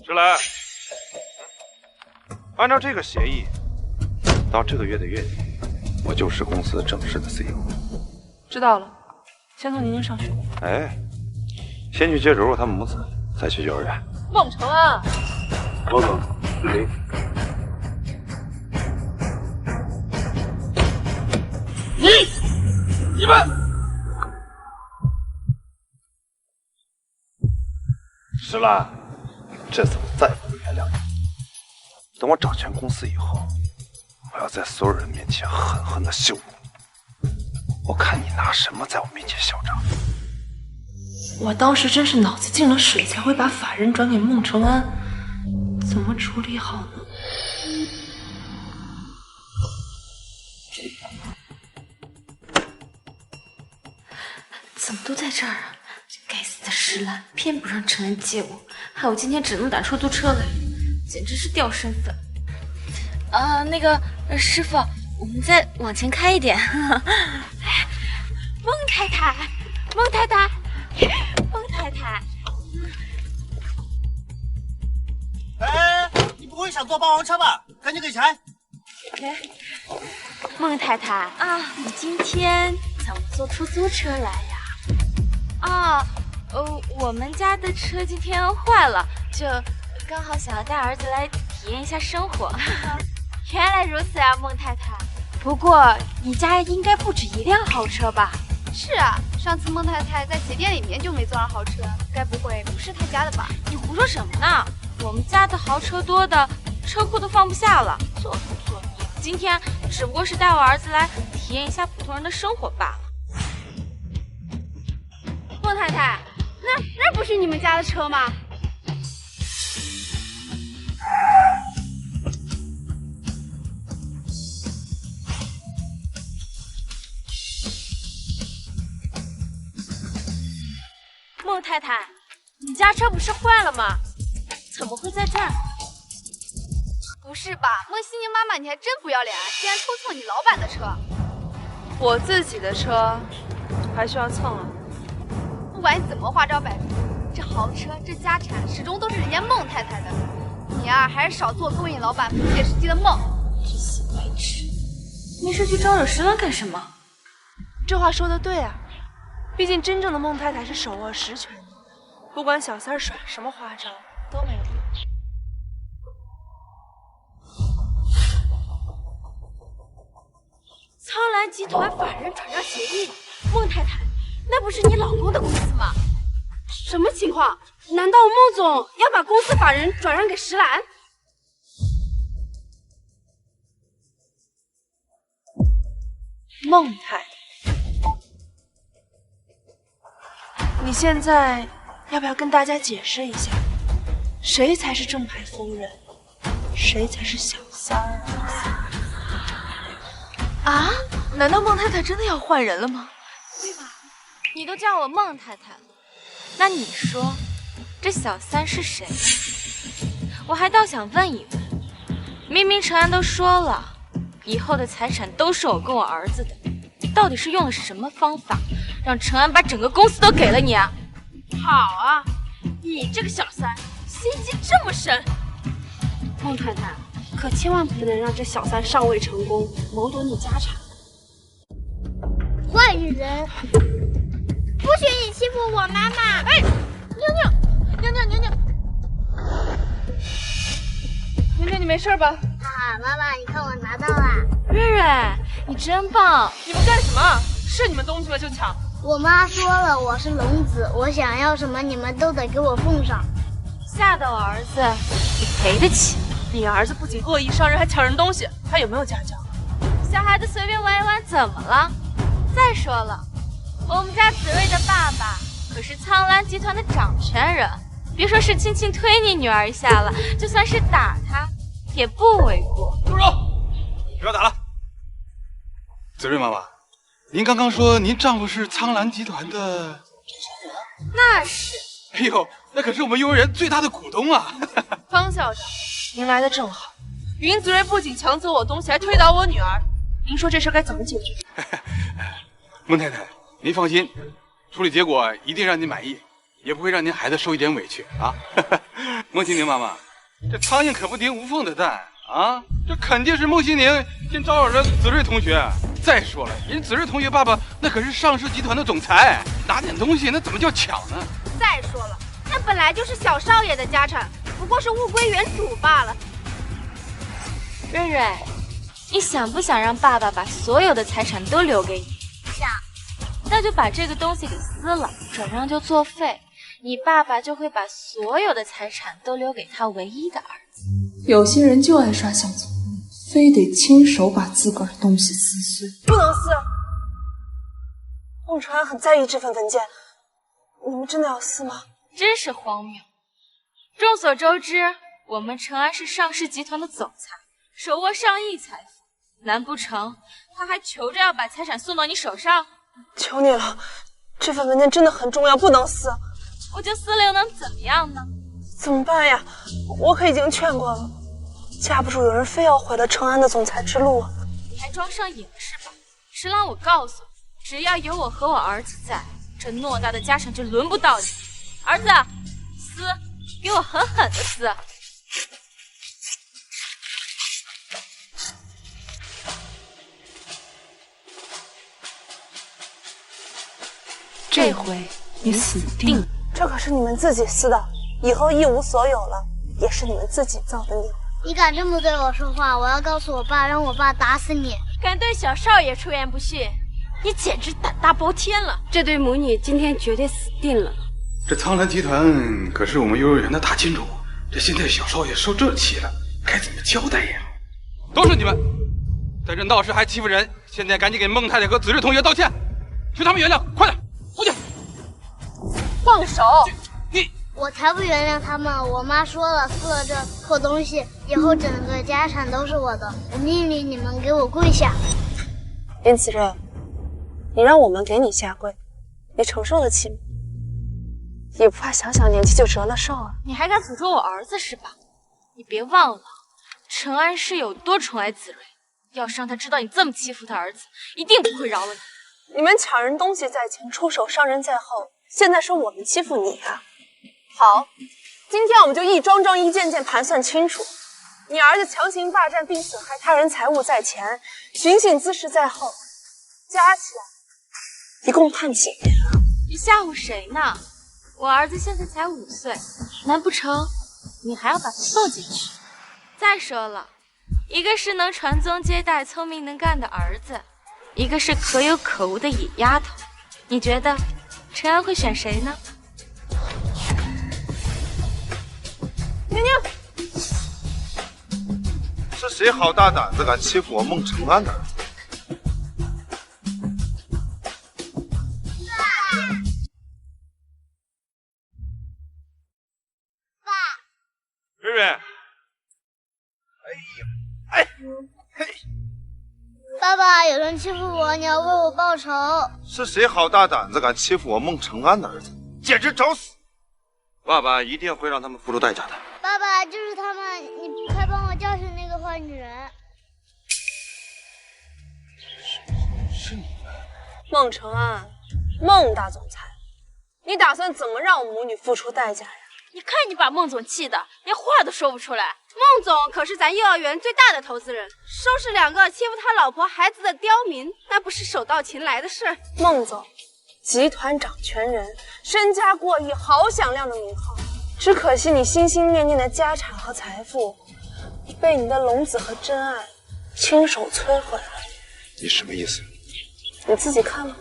石兰，按照这个协议，到这个月的月底，我就是公司正式的 CEO。知道了，先送宁宁上学。哎，先去接柔柔他们母子，再去幼儿园。孟承恩，王总，你们，石兰，这次我再不会原谅你。等我掌权公司以后，我要在所有人面前狠狠的羞辱你。我看你拿什么在我面前嚣张？我当时真是脑子进了水，才会把法人转给孟承恩，怎么处理好呢？怎么都在这儿啊？这该死的石兰，偏不让承恩接我，害我今天只能打出租车来，简直是掉身份。那个师傅，我们再往前开一点。孟太太，孟太太，孟太太。哎，你不会想坐霸王车吧？赶紧给钱！孟太太啊，你今天怎么坐出租车来呀？我们家的车今天坏了，就刚好想要带儿子来体验一下生活。原来如此啊，孟太太。不过你家应该不止一辆豪车吧？是啊，上次孟太太在鞋店里面就没坐上豪车，该不会不是她家的吧？你胡说什么呢？我们家的豪车多的车库都放不下了，坐不坐？今天只不过是带我儿子来体验一下普通人的生活罢了。孟太太，那不是你们家的车吗？孟太太，你家车不是坏了吗？怎么会在这儿？不是吧，孟西宁妈妈，你还真不要脸，竟然偷蹭你老板的车！我自己的车还需要蹭啊？不管你怎么花招百出，这豪车这家产始终都是人家孟太太的。你啊，还是少做勾引老板不切实际的梦。这些白痴，没事去招惹石兰干什么？这话说的对啊，毕竟真正的孟太太是手握实权的，不管小三耍什么花招都没有用。苍兰集团法人转让协议，孟太太，那不是你老公的公司吗？什么情况？难道孟总要把公司法人转让给石兰？孟太太，你现在要不要跟大家解释一下，谁才是正牌夫人，谁才是小三啊？难道孟太太真的要换人了吗？对吧？你都叫我孟太太了，那你说这小三是谁呢？我还倒想问一问，明明承安都说了，以后的财产都是我跟我儿子的，到底是用了什么方法，让承安把整个公司都给了你啊？好啊，你这个小三心机这么深，孟太太可千万不能让这小三上位成功，谋夺你家产。坏人，不许你欺负我妈妈！哎，妞妞，妞妞，你没事吧？哈哈，妈妈，你看我拿到啦！瑞瑞，你真棒！你们干什么？是你们东西了就抢？我妈说了，我是龙子，我想要什么你们都得给我奉上。吓到我儿子，你赔得起？你儿子不仅恶意伤人，还抢人东西，他有没有家教？小孩子随便玩一玩怎么了？再说了，我们家子睿的爸爸可是苍兰集团的掌权人，别说是轻轻推你女儿一下了，就算是打她也不为过。住手！不要打了。子睿妈妈，您刚刚说您丈夫是苍兰集团的？那是。哎呦，那可是我们幼儿园最大的股东啊！方校长，您来的正好。云子睿不仅抢走我东西，还推倒我女儿，您说这事该怎么解决？孟太太，您放心，处理结果一定让您满意。也不会让您孩子受一点委屈啊。孟西宁妈妈，这苍蝇可不叮无缝的蛋啊，这肯定是孟西宁先招惹了子睿同学。再说了，人子睿同学爸爸那可是上市集团的总裁，拿点东西那怎么叫抢呢？再说了，那本来就是小少爷的家产，不过是物归原主罢了。瑞瑞，你想不想让爸爸把所有的财产都留给你？想。那就把这个东西给撕了，转让就作废，你爸爸就会把所有的财产都留给他唯一的儿子。有些人就爱耍小聪明，非得亲手把自个儿的东西撕碎。不能撕！孟承安很在意这份文件，你们真的要撕吗？真是荒谬。众所周知，我们承安是上市集团的总裁，手握上亿财富，难不成他还求着要把财产送到你手上？求你了，这份文件真的很重要，不能撕。我就撕了又能怎么样呢？怎么办呀？我可已经劝过了，架不住有人非要毁了承安的总裁之路。你还装上瘾了是吧？石郎，我告诉你，只要有我和我儿子在，这偌大的家产就轮不到你。儿子，撕，给我狠狠的撕！这回你死定了！这可是你们自己撕的，以后一无所有了，也是你们自己造的孽。你敢这么对我说话，我要告诉我爸，让我爸打死你！敢对小少爷出言不逊，你简直胆大包天了！这对母女今天绝对死定了。这苍兰集团可是我们幼儿园的大金主，这现在小少爷受这气了，该怎么交代呀？都是你们，在这闹事还欺负人！现在赶紧给孟太太和子睿同学道歉，求他们原谅，快点！出去！放手！我才不原谅他们！我妈说了，撕了这破东西，以后整个家产都是我的。我命令你们给我跪下！林子睿，你让我们给你下跪，你承受得起吗？也不怕小小年纪就折了寿啊！你还敢诅咒我儿子是吧？你别忘了，承安是有多宠爱子睿，要是让他知道你这么欺负他儿子，一定不会饶了你。你们抢人东西在前，出手伤人在后，现在说我们欺负你啊？好，今天我们就一桩桩一件件盘算清楚。你儿子强行霸占并损害他人财物在前，寻衅滋事在后，加起来一共判几年啊？你吓唬谁呢？我儿子现在才5岁，难不成你还要把他送进去？再说了，一个是能传宗接代、聪明能干的儿子，一个是可有可无的野丫头，你觉得承安会选谁呢？宁宁，是谁好大胆子敢欺负我孟承安的儿子？爸，瑞瑞，爸爸，有人欺负我，你要为我报仇。是谁好大胆子敢欺负我孟承安的儿子？简直找死！爸爸一定会让他们付出代价的。爸爸，就是他们，你快帮我叫醒那个坏女人。是你们？孟承安，孟大总裁，你打算怎么让我母女付出代价呀？你看你把孟总气的连话都说不出来。孟总可是咱幼儿园最大的投资人，收拾2个欺负他老婆孩子的刁民，那不是手到擒来的事。孟总，集团掌权人，身家过亿，好响亮的名号。只可惜你心心念念的家产和财富，被你的龙子和真爱亲手摧毁了。你什么意思？你自己看吧。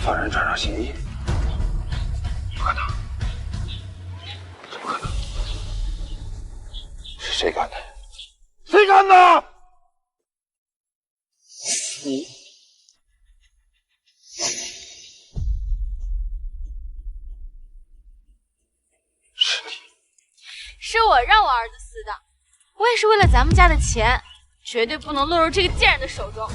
犯人转让协议？不可能，怎么可能？是谁干的？谁干的？你。是你。是我让我儿子撕的，我也是为了咱们家的钱，绝对不能落入这个贱人的手中。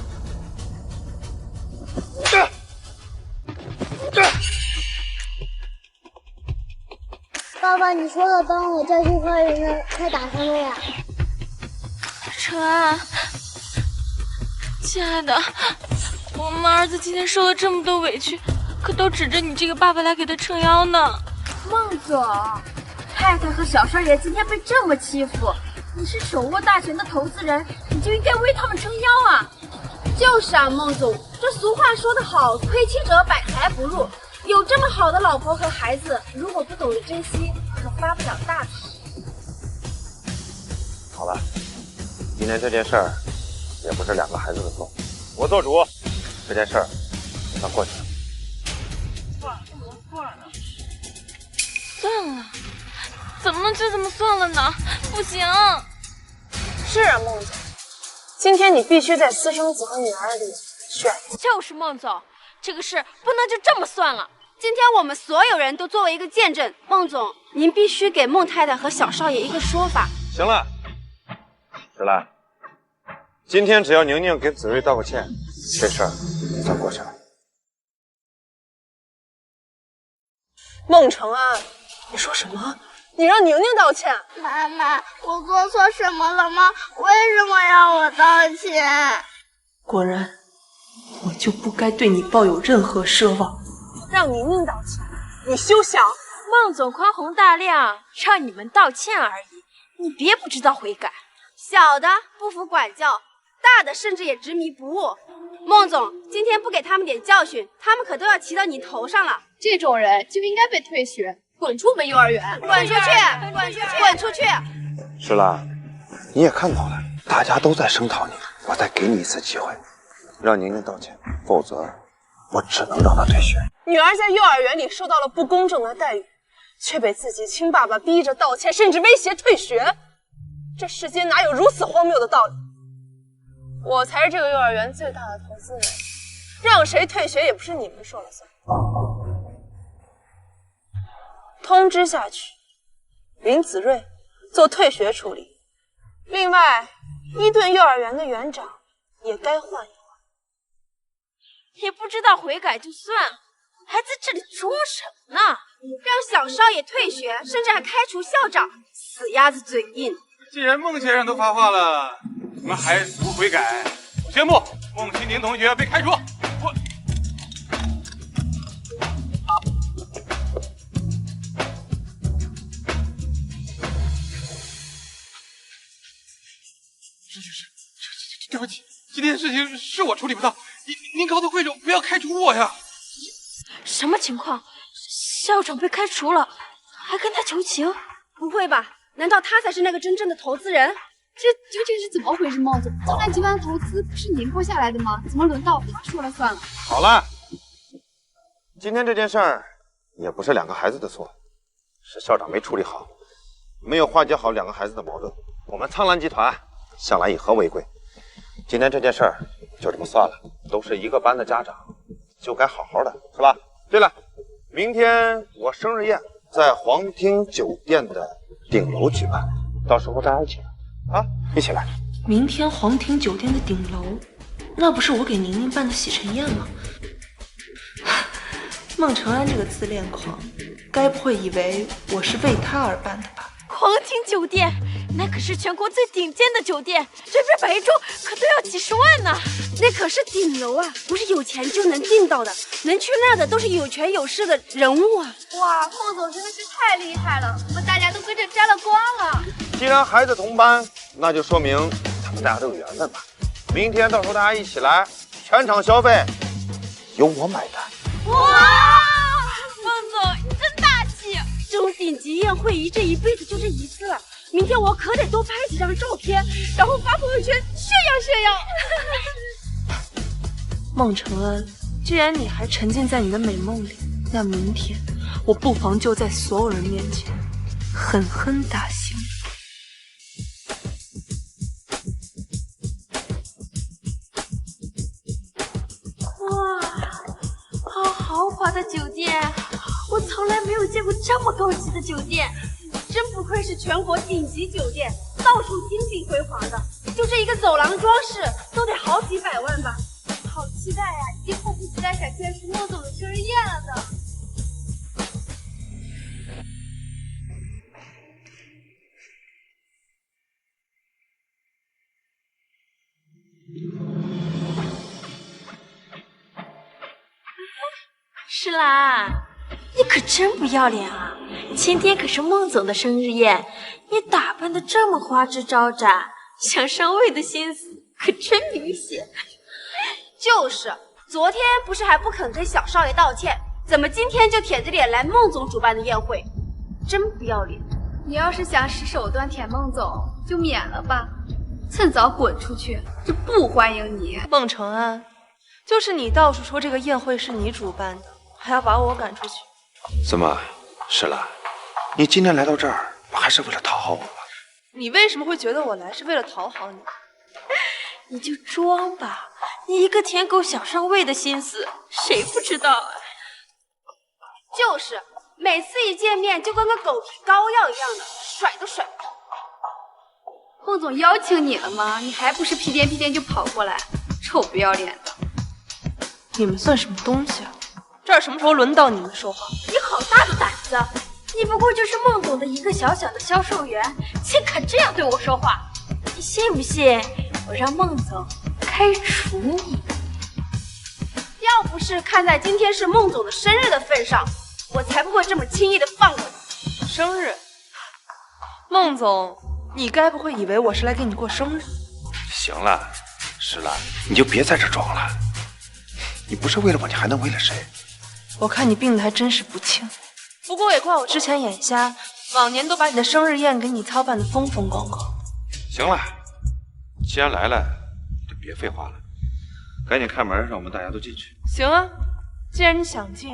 爸爸，你说了帮我叫去幼儿园的快打上了呀？程安，亲爱的，我们儿子今天受了这么多委屈，可都指着你这个爸爸来给他撑腰呢。孟总，太太和小少爷今天被这么欺负，你是手握大权的投资人，你就应该为他们撑腰啊！就是啊，孟总，这俗话说得好，亏妻者百财不入。有这么好的老婆和孩子，如果不懂得珍惜，可发不了大财。好了，今天这件事儿也不是2个孩子的错，我做主，这件事儿就算过去了。算了，怎么能就这么算了呢？不行。是啊，孟总，今天你必须在私生子和女儿里选。就是孟总，这个事不能就这么算了。今天我们所有人都作为一个见证，孟总，您必须给孟太太和小少爷一个说法。行了，石兰，今天只要宁宁给子睿道个歉，这事儿就算过去了。孟承安，你说什么？你让宁宁道歉？妈妈，我做错什么了吗？为什么要我道歉？果然，我就不该对你抱有任何奢望。让宁宁道歉，你休想！孟总宽宏大量，让你们道歉而已，你别不知道悔改。小的不服管教，大的甚至也执迷不悟。孟总，今天不给他们点教训，他们可都要骑到你头上了。这种人就应该被退学，滚出本幼儿园！滚出去！滚出去！滚出去！石兰，你也看到了，大家都在声讨你，我再给你一次机会，让宁宁道歉，否则我只能让她退学。女儿在幼儿园里受到了不公正的待遇，却被自己亲爸爸逼着道歉，甚至威胁退学。这世间哪有如此荒谬的道理？我才是这个幼儿园最大的投资人，让谁退学也不是你们说了算。通知下去，林子睿做退学处理。另外，伊顿幼儿园的园长也该换一换。也不知道悔改就算了，还在这里装什么呢？让小少爷退学，甚至还开除校长，死鸭子嘴硬。既然孟先生都发话了，你们还不悔改？我宣布，孟西宁同学被开除。对不起，今天事情是我处理不当，您高抬贵手，不要开除我呀！什么情况？校长被开除了，还跟他求情？不会吧？难道他才是那个真正的投资人？这究竟是怎么回事？孟总，江南集团投资不是您拨下来的吗？怎么轮到他说了算了？好了，今天这件事儿也不是2个孩子的错，是校长没处理好，没有化解好2个孩子的矛盾。我们苍兰集团向来以和为贵，今天这件事儿就这么算了，都是一个班的家长，就该好好的，是吧？对了，明天我生日宴在皇庭酒店的顶楼举办，到时候大家一起来啊，一起来。明天皇庭酒店的顶楼，那不是我给宁宁办的洗尘宴吗？孟承安这个自恋狂，该不会以为我是为他而办的吧？皇庭酒店，那可是全国最顶尖的酒店，随便摆一桌可都要几十万呢。那可是顶楼啊，不是有钱就能订到的，能去那儿的都是有权有势的人物啊！哇，孟总真的是太厉害了，我们大家都跟着沾了光了。既然孩子同班，那就说明他们大家都有缘分吧。明天到时候大家一起来，全场消费由我买单。哇，孟总你真大气！这种顶级宴会仪，这一辈子就这一次了。明天我可得多拍几张照片，然后发朋友圈炫耀炫耀。孟承安，既然你还沉浸在你的美梦里，那明天我不妨就在所有人面前狠狠打醒你。哇，好豪华的酒店，我从来没有见过这么高级的酒店。真不愧是全国顶级酒店，到处金碧辉煌的，就这一个走廊装饰都得好几百万吧。好期待呀，已经迫不及待想见识孟总的生日宴了呢。诗兰，你可真不要脸啊！今天可是孟总的生日宴，你打扮的这么花枝招展，想上位的心思可真明显。就是，昨天不是还不肯跟小少爷道歉，怎么今天就舔着脸来孟总主办的宴会？真不要脸！你要是想使手段舔孟总，就免了吧，趁早滚出去，就不欢迎你。孟承安，就是你到处说这个宴会是你主办的，还要把我赶出去。怎么，石兰，你今天来到这儿，不还是为了讨好我吗？你为什么会觉得我来是为了讨好你？你就装吧，你一个舔狗想上位的心思，谁不知道啊？就是，每次一见面就跟个狗皮膏药一样的，甩都甩不掉。孟总邀请你了吗？你还不是屁颠屁颠就跑过来，臭不要脸的！你们算什么东西啊？这儿什么时候轮到你们说话？你好大的胆子！你不过就是孟总的一个小小的销售员，竟敢这样对我说话！你信不信我让孟总开除你？要不是看在今天是孟总的生日的份上，我才不会这么轻易的放过你。生日？孟总，你该不会以为我是来给你过生日？行了，石兰，你就别在这装了。你不是为了我，你还能为了谁？我看你病得还真是不轻，不过也怪我之前眼瞎，往年都把你的生日宴给你操办得风风光光。行了，既然来了，就别废话了，赶紧开门，让我们大家都进去。行啊，既然你想进，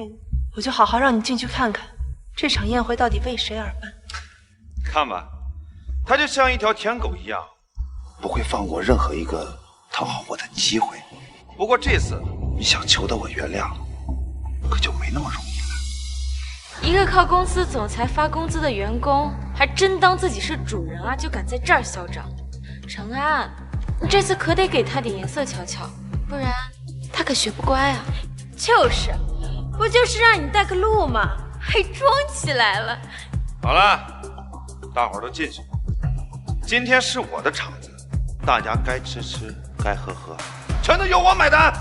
我就好好让你进去看看，这场宴会到底为谁而办。看吧，他就像一条舔狗一样，不会放过任何一个讨好我的机会。不过这次你想求得我原谅，可就没那么容易了。一个靠公司总裁发工资的员工，还真当自己是主人啊，就敢在这儿嚣张。承安，你这次可得给他点颜色瞧瞧，不然他可学不乖啊。就是，不就是让你带个路吗？还装起来了。好了，大伙儿都进去。今天是我的场子，大家该吃吃，该喝喝，全都由我买单。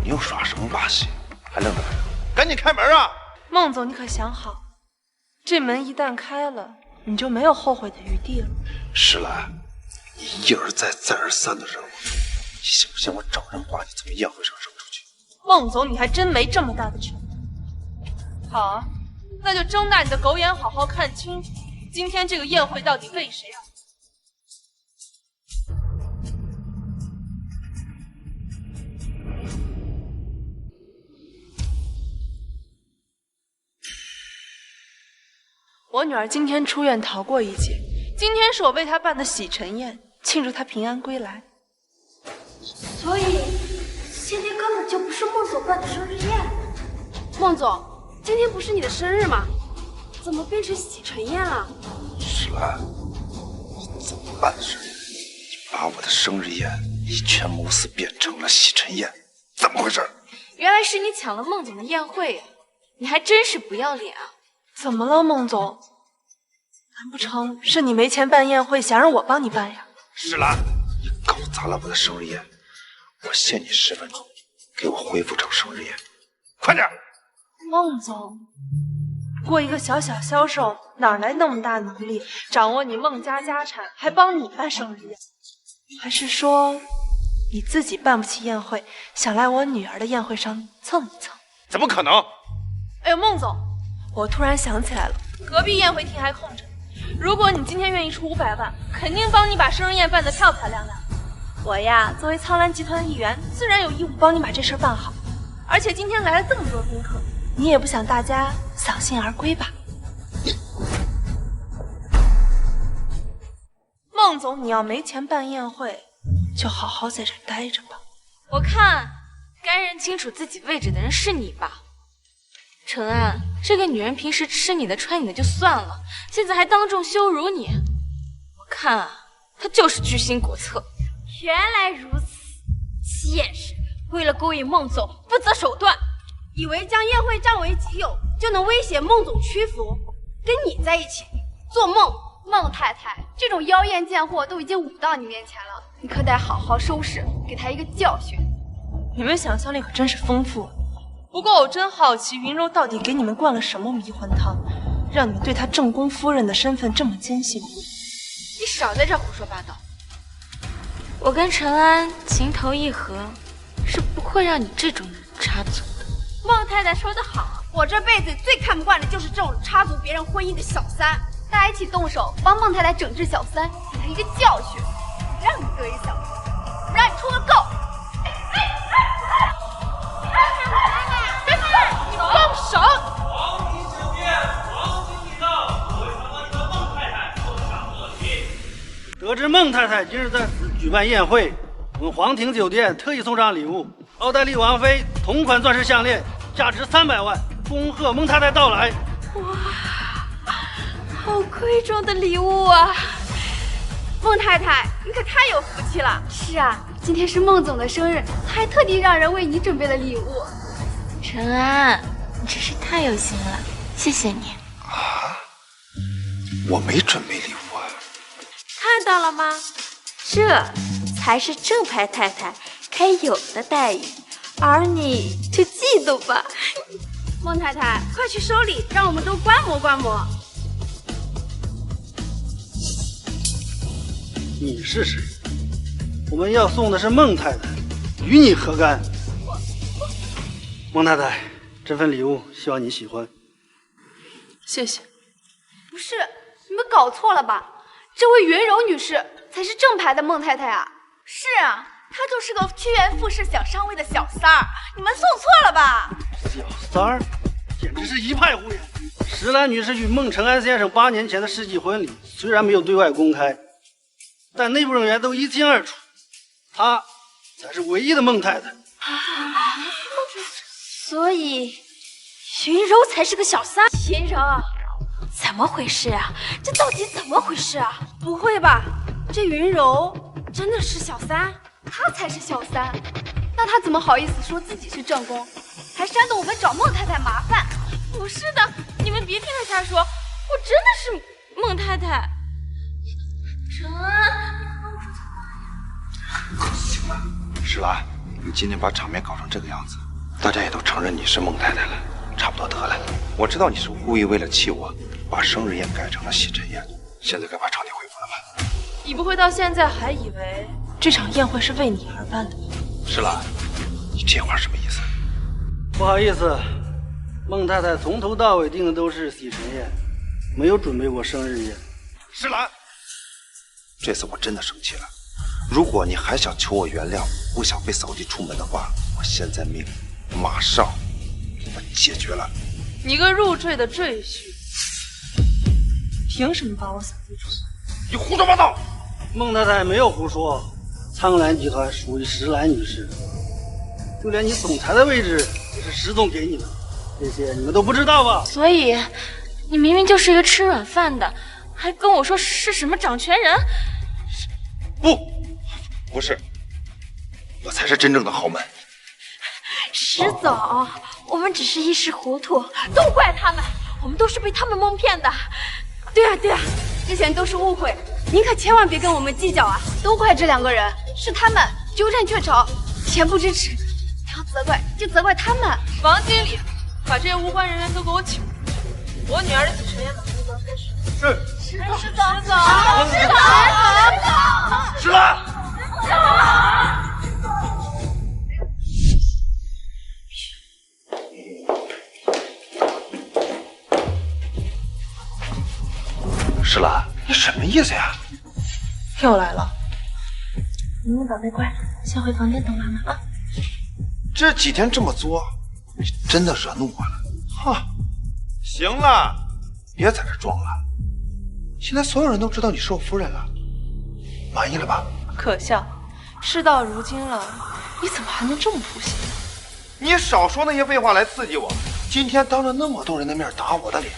你又耍什么把戏？还愣着干什么？赶紧开门啊！孟总，你可想好，这门一旦开了，你就没有后悔的余地了。石兰，你一而再再而三的惹我，你信不信我找人把你从宴会上扔出去？孟总，你还真没这么大的权。好啊，那就睁大你的狗眼，好好看清楚，今天这个宴会到底为谁而办。我女儿今天出院逃过一劫，今天是我为她办的洗尘宴，庆祝她平安归来。所以今天根本就不是孟总办的生日宴。孟总，今天不是你的生日吗？怎么变成洗尘宴了？石兰，你怎么办的生日？你把我的生日宴以权谋私变成了洗尘宴，怎么回事？原来是你抢了孟总的宴会啊！你还真是不要脸啊！怎么了，孟总？难不成是你没钱办宴会，想让我帮你办呀？石兰，你搞砸了我的生日宴，我限你10分钟，给我恢复成生日宴，快点！孟总，不过一个小小销售，哪来那么大能力掌握你孟家家产，还帮你办生日宴？还是说你自己办不起宴会，想来我女儿的宴会上蹭一蹭？怎么可能？哎呦，孟总，我突然想起来了，隔壁宴会厅还空着，如果你今天愿意出500万，肯定帮你把生日宴办得漂漂亮亮。我呀，作为苍兰集团的一员，自然有义务帮你把这事办好。而且今天来了这么多宾客，你也不想大家扫兴而归吧？孟总，你要没钱办宴会，就好好在这待着吧。我看该认清楚自己位置的人是你吧。承安，这个女人平时吃你的穿你的就算了，现在还当众羞辱你，我看啊，她就是居心叵测。原来如此，妾室为了勾引孟总不择手段，以为将宴会占为己有就能威胁孟总屈服，跟你在一起做梦。孟太太，这种妖艳贱货都已经舞到你面前了，你可得好好收拾，给他一个教训。你们想象力可真是丰富。不过我真好奇，云柔到底给你们灌了什么迷魂汤，让你们对她正宫夫人的身份这么坚信不疑？你少在这胡说八道。我跟陈安情投意合，是不会让你这种人插足的。孟太太说得好，我这辈子最看不惯的就是这种插足别人婚姻的小三。大家一起动手，帮孟太太整治小三，给她一个教训，让你得意小三，不让你出个够。你放手！皇庭酒店，皇亲礼到，各位参观者孟太太奉上贺礼。得知孟太太今日在此举办宴会，我们皇庭酒店特意送上礼物，奥黛丽王妃同款钻石项链，价值300万，恭贺孟太太到来。哇，好贵重的礼物啊！孟太太，你可太有福气了。是啊，今天是孟总的生日，他还特地让人为你准备了礼物。陈安，你真是太有心了，谢谢你。啊，我没准备礼物啊。看到了吗？这才是正牌太太该有的待遇，而你就嫉妒吧。孟太太，快去收礼，让我们都观摩观摩。你是谁？我们要送的是孟太太，与你何干？孟太太，这份礼物希望你喜欢。谢谢。不是，你们搞错了吧？这位云柔女士才是正牌的孟太太啊！是啊，她就是个趋炎附势想上位的小三儿，你们送错了吧？小三儿，简直是一派胡言。石兰女士与孟承安先生8年前的世纪婚礼虽然没有对外公开，但内部人员都一清二楚，她才是唯一的孟太太。所以，云柔才是个小三。云柔，怎么回事啊？这到底怎么回事啊？不会吧？这云柔真的是小三？她才是小三，那她怎么好意思说自己是正宫，还煽动我们找孟太太麻烦？不是的，你们别听他瞎说，我真的是孟太太。陈安，行了，石兰，你今天把场面搞成这个样子，大家也都承认你是孟太太了，差不多得了。我知道你是故意为了气我，把生日宴改成了洗尘宴，现在该把场地恢复了吧？你不会到现在还以为这场宴会是为你而办的吧？石兰，你这话什么意思？不好意思，孟太太从头到尾订的都是洗尘宴，没有准备过生日宴。石兰，这次我真的生气了。如果你还想求我原谅，不想被扫地出门的话，我现在命令，马上我解决了。你个入赘的赘婿，凭什么把我扫地出门？你胡说八道！孟太太没有胡说，苍兰集团属于石兰女士，就连你总裁的位置也是石总给你的，这些你们都不知道吧？所以，你明明就是一个吃软饭的，还跟我说是什么掌权人？不是，我才是真正的豪门。石总，我们只是一时糊涂，都怪他们，我们都是被他们蒙骗的。对啊对啊，之前都是误会，您可千万别跟我们计较啊！都怪这2个人，是他们鸠占鹊巢，恬不知耻。要责怪就责怪他们。王经理，把这些无关人员都给我请出去。我女儿的洗尘宴马上就要开始。是。石总，石总，石兰，你什么意思呀？又来了。宁宁宝贝乖，先回房间等妈妈啊。这几天这么作，你真的惹怒我了。哈，行了，别在这装了。现在所有人都知道你是我夫人了，满意了吧？可笑，事到如今了，你怎么还能这么不信？你少说那些废话来刺激我。今天当着那么多人的面打我的脸，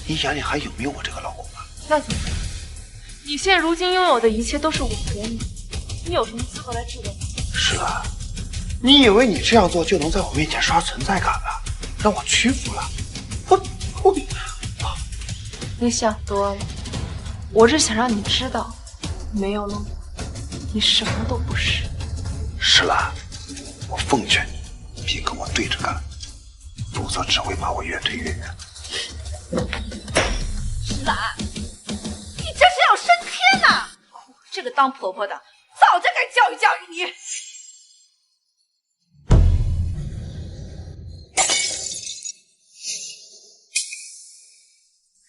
你眼里还有没有我这个老公啊？那怎么办？你现如今拥有的一切都是我给你，你有什么资格来质问我？是啊，你以为你这样做就能在我面前刷存在感了，让我屈服了？你想多了，我是想让你知道，没有那么你什么都不是。石兰，我奉劝你别跟我对着干，否则只会把我越推越远。石兰，你这是要升天呐！我这个当婆婆的，早就该教育教育你。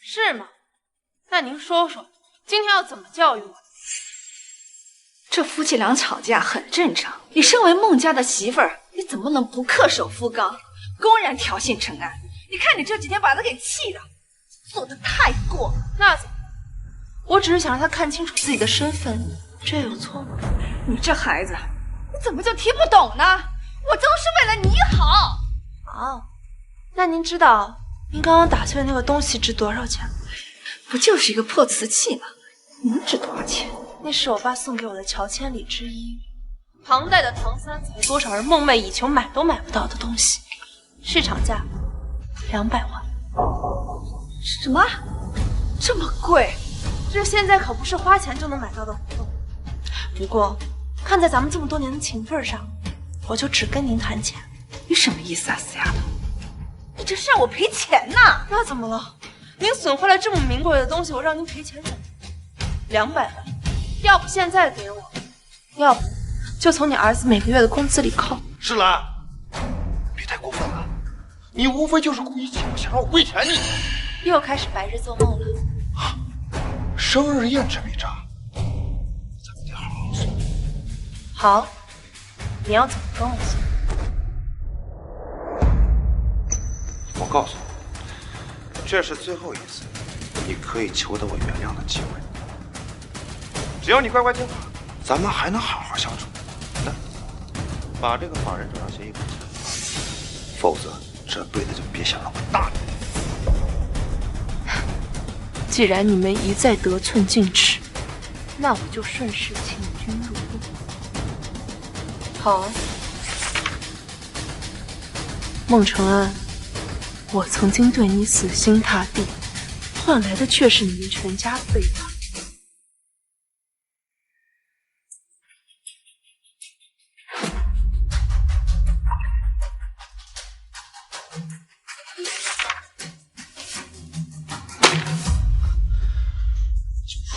是吗？那您说说，今天要怎么教育我？这夫妻俩吵架很正常。你身为孟家的媳妇儿，你怎么能不恪守夫纲，公然挑衅陈安？你看你这几天把他给气的，做的太过。那怎么？我只是想让他看清楚自己的身份，这有错吗？你这孩子，你怎么就听不懂呢？我都是为了你好。哦，那您知道您刚刚打碎的那个东西值多少钱吗？不就是一个破瓷器吗？能值多少钱？那是我爸送给我的乔迁礼之一，唐代的唐三彩，多少人梦寐以求买都买不到的东西，市场价200万。什么？这么贵？这现在可不是花钱就能买到的活动。不过，看在咱们这么多年的情分上，我就只跟您谈钱。你什么意思啊，死丫头？你这是让我赔钱呢？那怎么了？您损坏了这么名贵的东西，我让您赔钱怎么？200万，要不现在给我，要不就从你儿子每个月的工资里扣。石兰，别太过分了，你无非就是故意气我，想让我跪舔你。又开始白日做梦了。生日宴这笔账，咱们得好好算。好，你要怎么跟我算？我告诉你，这是最后一次你可以求得我原谅的机会。只要你乖乖听话，咱们还能好好相处。来，把这个法人正常协议给我，否则这辈子就别想让我大你。既然你们一再得寸进尺，那我就顺势请君入瓮。好啊，孟承安，我曾经对你死心塌地，换来的却是你们全家的背叛。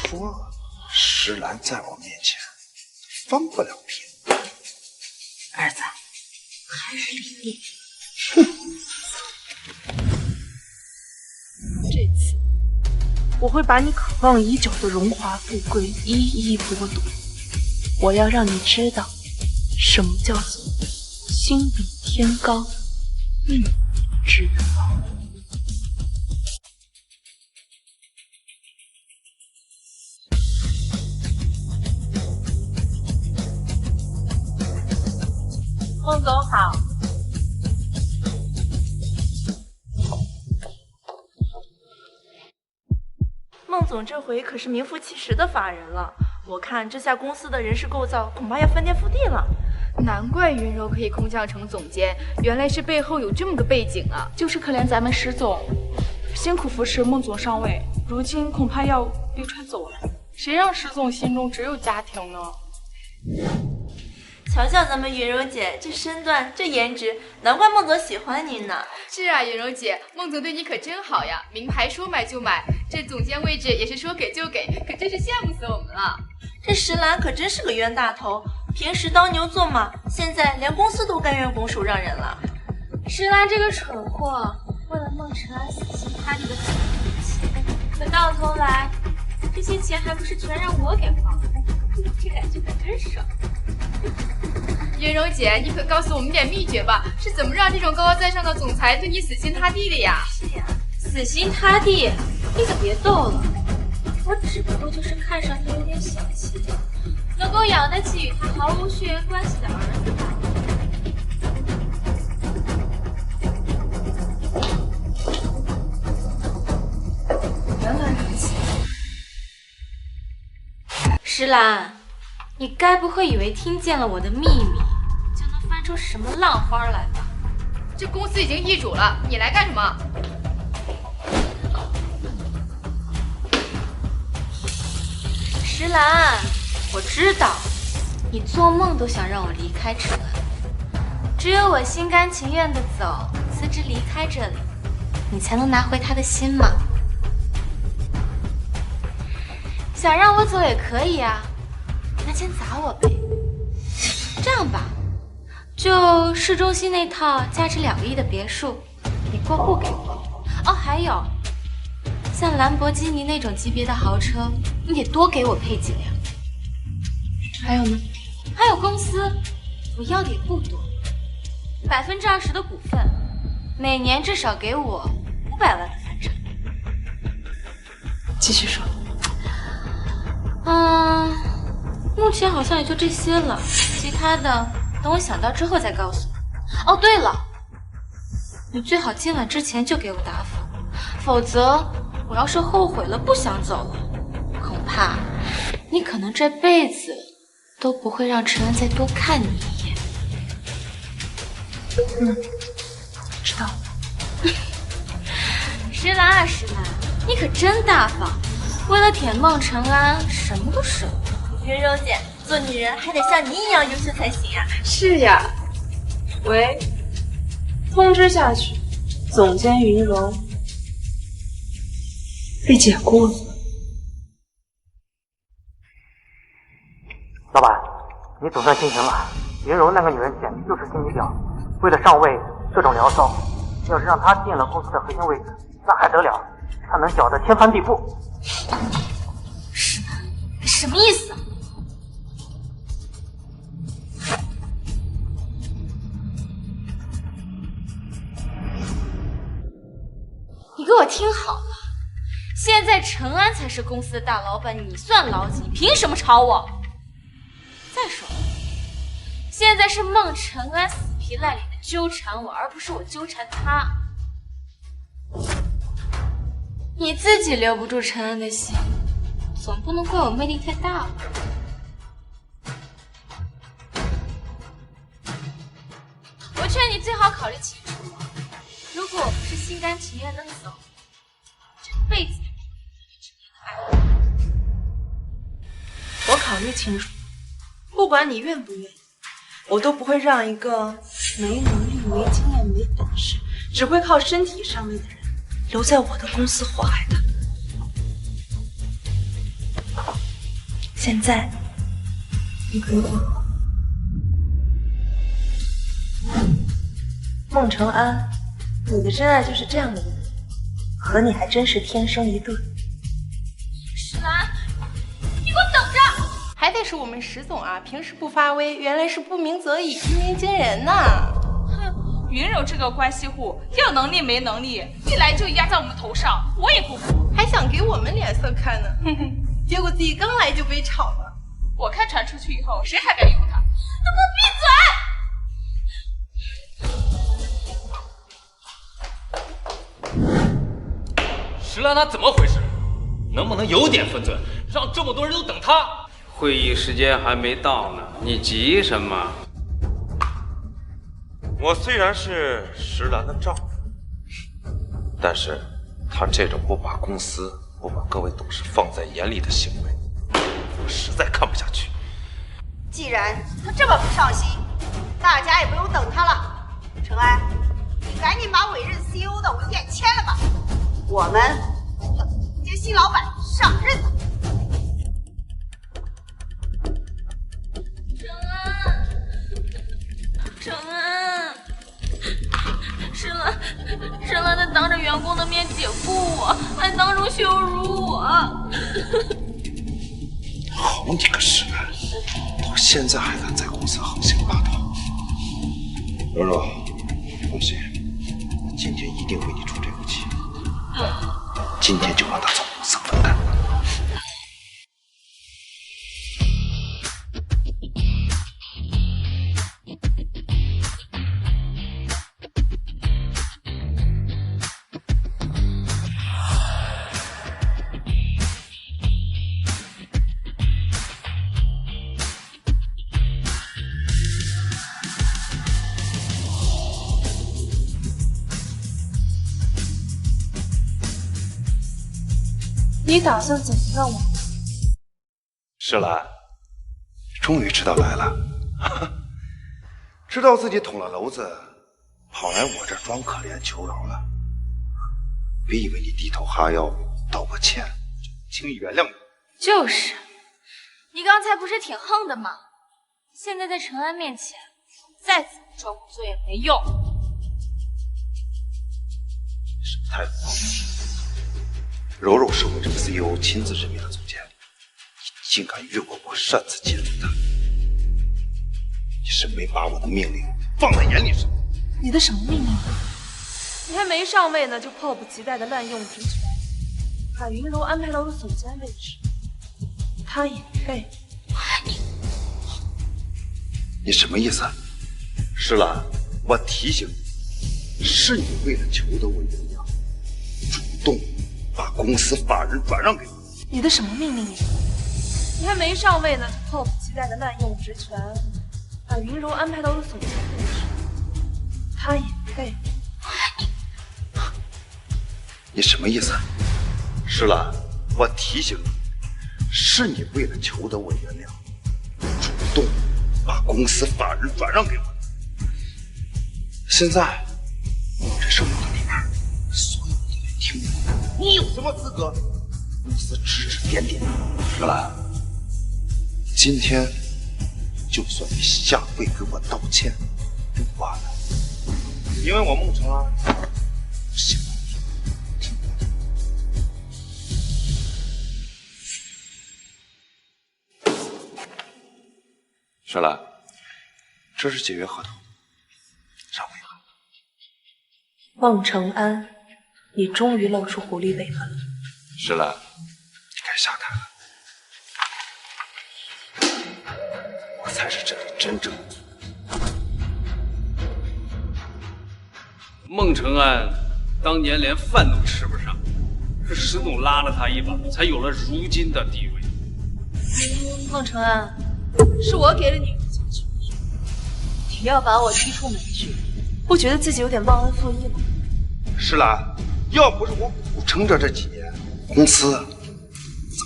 说石兰在我面前翻不了篇。儿子，还是理你。这次我会把你渴望已久的荣华富贵一一剥夺。我要让你知道，什么叫做心比天高，命比之高。孟总好。孟总这回可是名副其实的法人了，我看这下公司的人事构造恐怕要翻天覆地了。难怪云柔可以空降成总监，原来是背后有这么个背景啊！就是可怜咱们石总，辛苦扶持孟总上位，如今恐怕要被踹走了。谁让石总心中只有家庭呢？瞧瞧咱们云柔姐这身段，这颜值，难怪孟总喜欢你呢。是啊，云柔姐，孟总对你可真好呀，名牌说买就买，这总监位置也是说给就给，可真是羡慕死我们了。这石兰可真是个冤大头，平时当牛做马，现在连公司都甘愿拱手让人了。石兰这个蠢货，为了孟承安死心塌地的赚钱，可到头来，这些钱还不是全让我给花了，这感觉可真爽。云柔姐，你可告诉我们点秘诀吧，是怎么让这种高高在上的总裁对你死心塌地的呀？是呀，死心塌地，你可别逗了，我只不过就是看上他有点小气，能够养得起与他毫无血缘关系的儿子吧。原来如此。石兰，你该不会以为听见了我的秘密就能翻出什么浪花来吧？这公司已经易主了，你来干什么？石兰，我知道你做梦都想让我离开陈安，只有我心甘情愿的走，辞职离开这里，你才能拿回他的心吗？想让我走也可以啊，那先砸我呗。这样吧，就市中心那套价值2个亿的别墅，你过户给我。哦，还有，像兰博基尼那种级别的豪车，你得多给我配几辆。还有呢？还有公司，我要的也不多，20%的股份，每年至少给我500万的翻成。继续说。目前好像也就这些了，其他的等我想到之后再告诉你。哦，对了，你最好今晚之前就给我答复，否则我要是后悔了不想走了，恐怕你可能这辈子都不会让陈安再多看你一眼。知道了。石兰啊石兰，你可真大方，为了舔孟承安什么都舍不得。云柔姐，做女人还得像你一样优秀才行啊！是呀。喂，通知下去，总监云柔被解雇了。老板，你总算清醒了。云柔那个女人简直就是心机婊，为了上位各种聊骚，要是让她进了公司的核心位置，那还得了？她能搅得天翻地覆。是吗？什么意思啊？你给我听好了，现在陈安才是公司的大老板，你算老几？凭什么炒我？再说了，现在是孟承安死皮赖脸的纠缠我，而不是我纠缠他。你自己留不住陈安的心，总不能怪我魅力太大吧？我劝你最好考虑清楚了，如果我不是心甘情愿的走，这辈子也不会爱我考虑清楚，不管你愿不愿意，我都不会让一个没能力、没经验、没本事，只会靠身体上位的人留在我的公司祸害的。现在，你可以听好，孟承安，你的真爱就是这样的人，和你还真是天生一对。石兰，你给我等着！还得是我们石总啊，平时不发威，原来是不鸣则已，一鸣惊人呐！哼，云柔这个关系户，要能力没能力，一来就压在我们头上，我也不服，还想给我们脸色看呢。哼哼，结果自己刚来就被炒了。我看传出去以后，谁还敢用他？都给我闭嘴！石兰她怎么回事？能不能有点分寸，让这么多人都等她？会议时间还没到呢，你急什么？我虽然是石兰的丈夫，但是他这种不把公司、不把各位董事放在眼里的行为，我实在看不下去。既然他这么不上心，大家也不用等他了。陈安，你赶紧把委任 CEO 的文件签了吧，我们要接新老板上任了。陈安，石兰在当着员工的面解雇我，还当众羞辱我。好你个石兰，到现在还敢在公司横行霸道。柔柔，放心，今天一定为你出这口气。今天就让他从公司滚蛋。你打算怎么让我？石兰，终于知道来了，知道自己捅了娄子，跑来我这儿装可怜求饶了。别以为你低头哈腰道个歉就轻易原谅你。就是，你刚才不是挺横的吗？现在在陈安面前，再怎么装无罪也没用。什么态度？柔柔是我这个 CEO 亲自任命的总监，你竟敢越过我擅自介入的，你是没把我的命令放在眼里是吗？你的什么命令？你还没上位呢，就迫不及待的滥用职权，把云柔安排到了总监位置，他也配？你什么意思？石兰，我提醒你，是你为了求得我原谅，主动把公司法人转让给我。你的什么命令？你还没上位呢，就迫不及待的滥用职权，把云柔安排到了总监位置，他也配？你什么意思？石兰，我提醒你，是你为了求得我原谅，主动把公司法人转让给我。现在这是我的地盘，所有人都得听我。你有什么资格公司指指点点？石兰，今天就算你下跪给我道歉，不晚了，因为我孟成安不行。石兰，这是解约合同，让我看。孟成安，你终于露出狐狸尾巴了。石兰，你该下台了，我才是这里真正的。孟成安当年连饭都吃不上，是石总拉了他一把，才有了如今的地位。孟成安，是我给了你入境权，你要把我踢出门去，不觉得自己有点忘恩负义吗？石兰，要不是我苦撑着这几年，公司早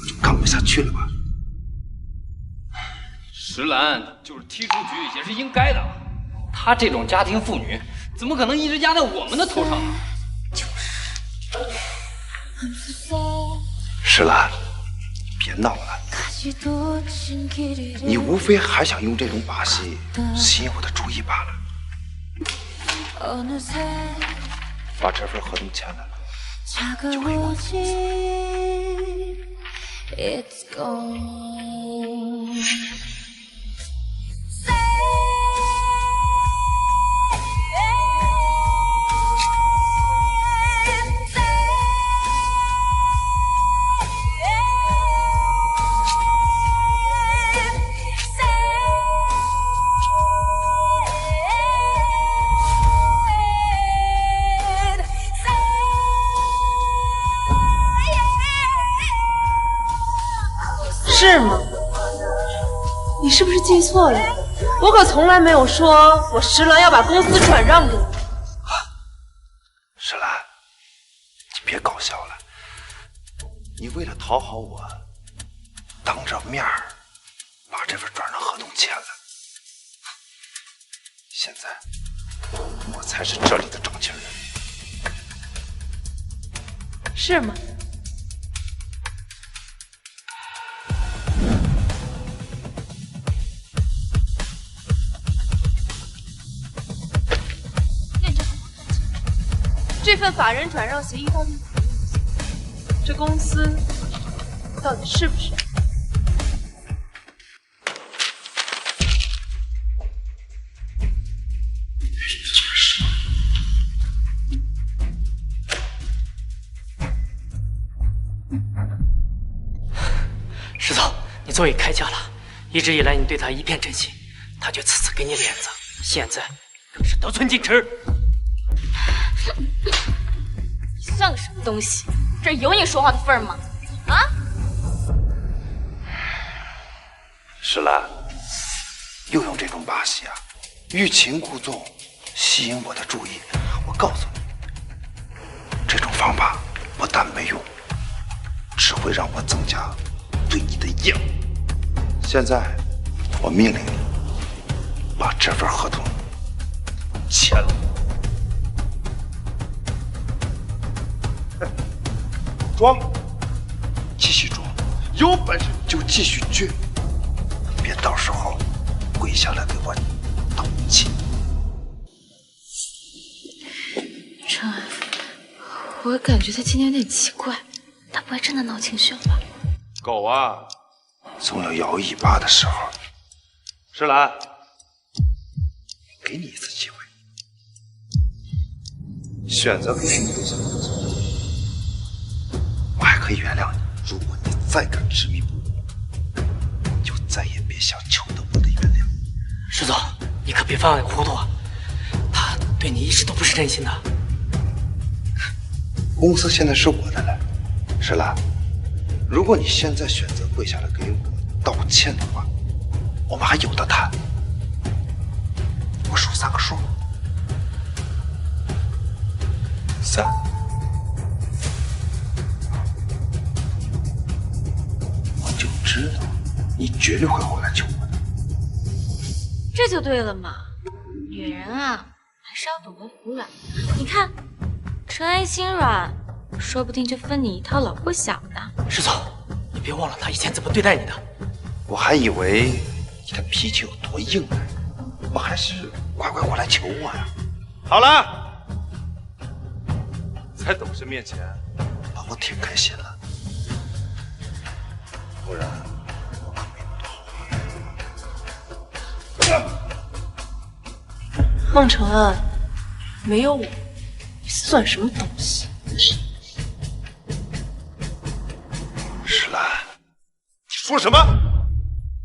就干不下去了吧？石兰就是踢出局也是应该的，她这种家庭妇女怎么可能一直压在我们的头上呢？石兰，别闹了，你无非还想用这种把戏吸引我的注意罢了。把这份合同签了，就可以滚公司。是吗？你是不是记错了？我可从来没有说我石兰要把公司转让给你。石兰，你别搞笑了，你为了讨好我，当着面把这份转让合同签了，现在我才是这里的掌权人，是吗？这份法人转让协议到底怎么样？这公司到底是不是？石总，你终于开窍了。一直以来你对他一片真心，他却次次给你脸子，现在更是得寸进尺。像什么东西？这有你说话的份儿吗？啊！石兰，又用这种把戏啊，欲擒故纵，吸引我的注意。我告诉你，这种方法不但没用，只会让我增加对你的厌恶。现在我命令你把这份合同签了。装，继续装，有本事就继续倔，别到时候跪下来给我道歉。陈安，我感觉他今天有点奇怪，他不会真的闹情绪了吧？狗啊，总有摇尾巴的时候。石兰，给你一次机会，选择跟谁跪下道歉，我还可以原谅你。如果你再敢执迷不悟，就再也别想求得我的原谅。石总，你可别犯糊涂啊！他对你一直都不是真心的。公司现在是我的了，石兰。如果你现在选择跪下来给我道歉的话，我们还有的谈。我数3个数，3。我就知道你绝对会回来救我的。这就对了嘛，女人啊，还是要懂得服软。你看，陈安心软，说不定就分你一套老不小呢。石总，你别忘了他以前怎么对待你的。我还以为你的脾气有多硬呢，我还是乖乖过来求我呀。好了，在董事面前把我挺开心了，不然我可没那么多。孟承恩，没有我，你算什么东西？石兰，你说什么？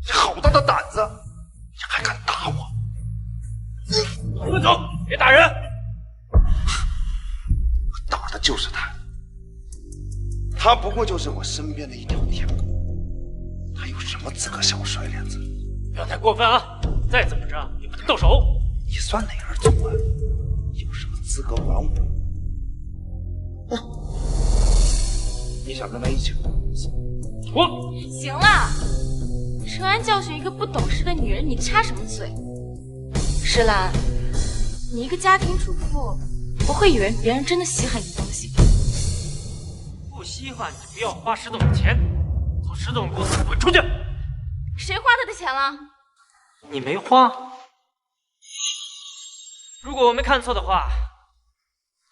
你好大的胆子，你还敢打我？混走，别打人！我打的就是他，他不过就是我身边的一条舔狗，他有什么资格向我甩脸子？不要太过分啊！再怎么着也不能动手。你算哪根葱啊？有什么资格管我？你想跟他一起过？我行了，陈安教训一个不懂事的女人，你插什么嘴？石兰，你一个家庭主妇，不会以为别人真的稀罕你东西吧？不稀罕你就不要花石总的钱，从石总公司滚出去！谁花他的钱了？你没花。如果我没看错的话，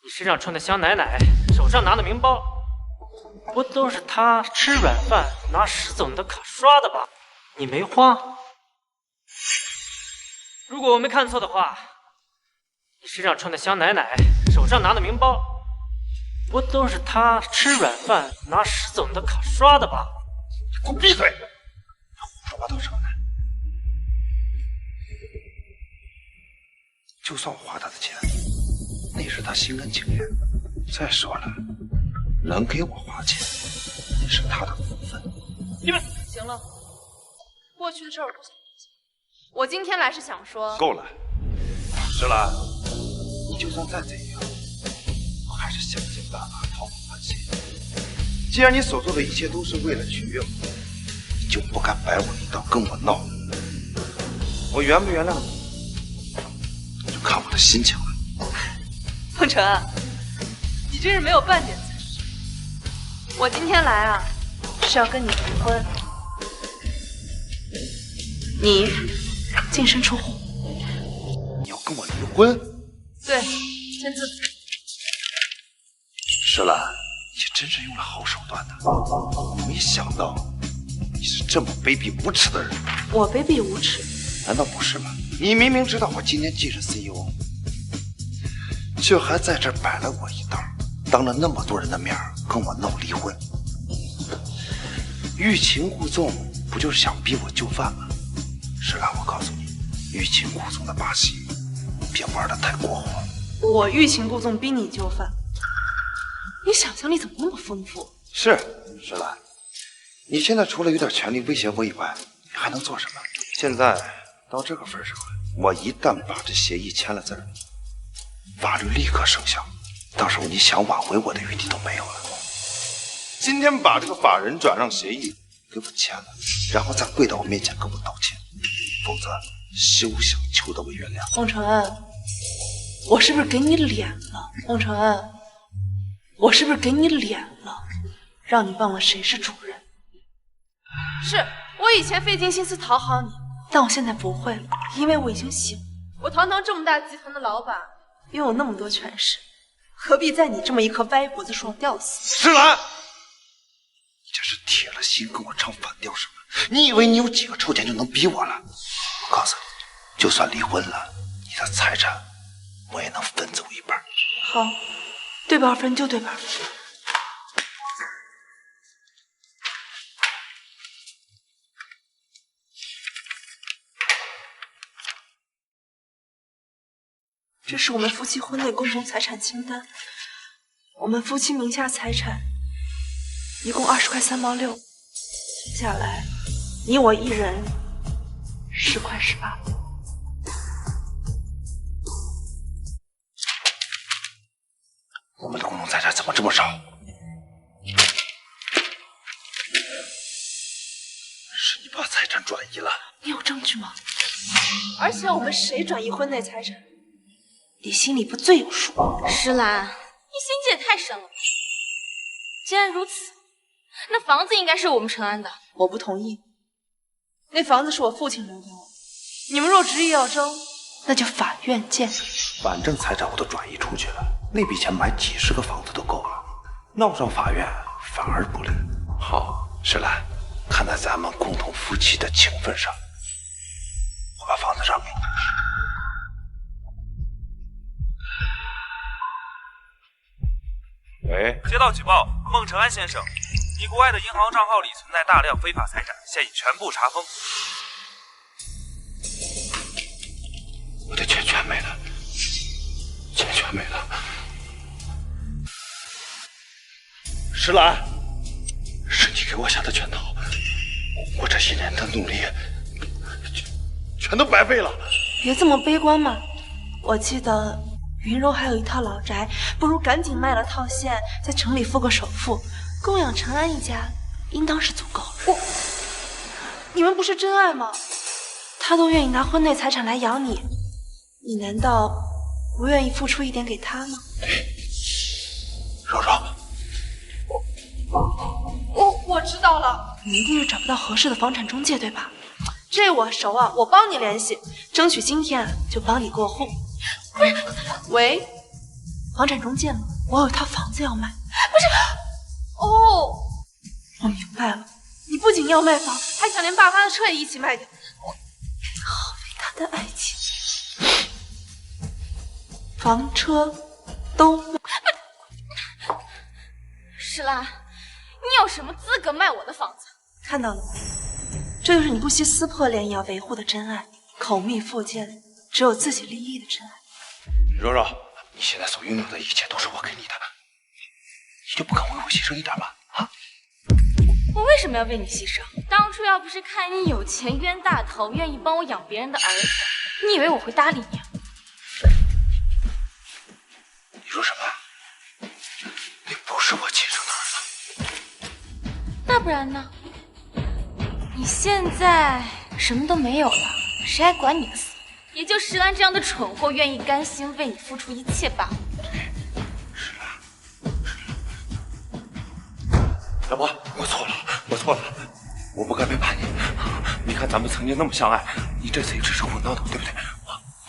你身上穿的香奶奶，手上拿的名包，不都是他吃软饭拿石总的卡刷的吧？你没花。如果我没看错的话，你身上穿的香奶奶，手上拿的名包，不都是他吃软饭拿石总的卡刷的吧？给我闭嘴！胡说八道什么呢？就算我花他的钱，那是他心甘情愿。再说了，能给我花钱，那是他的福分。你们行了，过去的事儿我不想提起。我今天来是想说，够了，石兰，你就算再怎样，我还是想尽办法讨好欢喜。既然你所做的一切都是为了取悦我，你就不敢摆我一道，跟我闹。我原不原谅你，就看我的心情了。孟晨，你真是没有半点自知。我今天来啊，是要跟你离婚。你净身出户。你要跟我离婚？对，签字。石兰，你真是用了好手段的。没想到你是这么卑鄙无耻的人。我卑鄙无耻？难道不是吗？你明明知道我今天继任 CEO， 却还在这摆了我一道，当着那么多人的面跟我闹离婚，欲擒故纵，不就是想逼我就范吗？石兰，我告诉你，欲擒故纵的把戏别玩得太过火。我欲擒故纵逼你就范，你想象力怎么那么丰富？是石兰，你现在除了有点权力威胁我以外，你还能做什么？现在到这个份上了，我一旦把这协议签了字，法律立刻生效，到时候你想挽回我的余地都没有了。今天把这个法人转让协议给我签了，然后再跪到我面前跟我道歉，否则休想求得我原谅。孟承恩，我是不是给你脸了？孟承恩，我是不是给你脸了？让你忘了谁是主人？是我以前费尽心思讨好你，但我现在不会了，因为我已经醒了。我堂堂这么大集团的老板，拥有那么多权势，何必在你这么一棵歪脖子树上吊死？石兰，你这是铁了心跟我唱反调是吗？你以为你有几个臭钱就能逼我了？我告诉你，就算离婚了，你的财产我也能分走一半。好，对半分就对半分。这是我们夫妻婚内共同财产清单，我们夫妻名下财产一共20块3毛6，存下来你我一人10块18。我们的共同财产怎么这么少？是你把财产转移了？你有证据吗？而且我们谁转移婚内财产，你心里不最有数？石兰，你心机也太深了。既然如此，那房子应该是我们陈安的。我不同意，那房子是我父亲留给我。你们若执意要争，那就法院见。反正财产我都转移出去了，那笔钱买几10个房子都够了，闹上法院反而不利。好，石兰，看在咱们共同夫妻的情分上，我把房子让给你。喂，接到举报，孟承安先生，你国外的银行账号里存在大量非法财产，现已全部查封。我的钱全没了，钱全没了。石兰，是你给我下的圈套，我这些年的努力全都白费了。别这么悲观嘛，我记得云柔还有一套老宅，不如赶紧卖了套现，在城里付个首付，供养陈安一家，应当是足够了。你们不是真爱吗？他都愿意拿婚内财产来养你，你难道不愿意付出一点给他吗？柔柔，我知道了，你一定是找不到合适的房产中介，对吧？这我熟啊，我帮你联系，争取今天就帮你过户。喂，房产中介吗？我有一套房子要卖。不是，哦，我明白了，你不仅要卖房，还想连爸妈的车也一起卖掉。好伟大的爱情，房车都卖。石兰，你有什么资格卖我的房子？看到了吗？这就是你不惜撕破脸也要维护的真爱，口蜜腹剑，只有自己利益的真爱。柔柔，你现在所拥有的一切都是我给你的，你就不肯为我牺牲一点吗？啊？我为什么要为你牺牲？当初要不是看你有钱冤大头，愿意帮我养别人的儿子，你以为我会搭理你啊？你说什么？你不是我亲生的儿子？那不然呢？你现在什么都没有了，谁还管你的死？也就石兰这样的蠢货愿意甘心为你付出一切罢了。老婆，我错了，我不该背叛你。你看咱们曾经那么相爱，你这次也只是混闹的，对不对？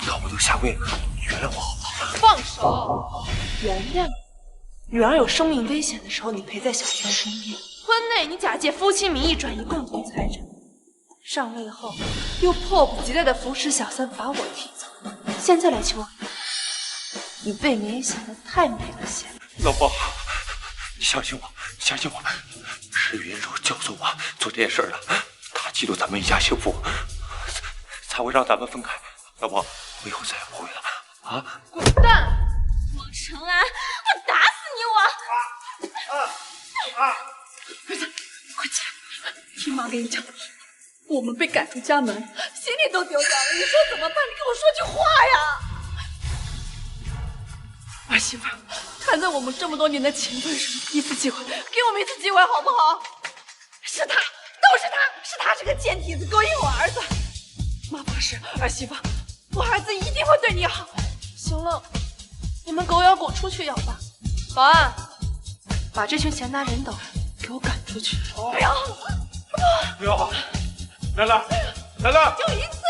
要不就下跪原谅我好不好？放手！原谅？女儿有生命危险的时候，你陪在小三身边；婚内你假借夫妻名义转移共同财产，上位后又迫不及待地扶持小三把我踢走，现在来求我，你未免也显得太没了些。老婆，你相信我，是云柔教唆我做这件事的，她嫉妒咱们一家幸福，才会让咱们分开。老婆，我以后再也不会了啊！滚蛋！孟承安，我打死你！儿子，快起来！听妈跟你讲，我们被赶出家门，心里都丢掉了。你说怎么办？你跟我说句话呀！儿媳妇，看在我们这么多年的情分上，一次机会，给我们一次机会好不好？是他，都是他，是他这个贱蹄子勾引我儿子。妈不发誓，儿媳妇，我儿子一定会对你好。行了，你们狗咬狗，出去咬吧。保安，把这群闲杂人等给我赶出去。不要，不要！兰兰，兰兰，就一次。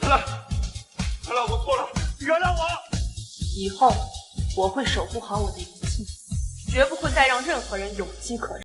兰兰，兰兰，我错了，原谅我。以后我会守护好我的隐秘，绝不会再让任何人有机可乘。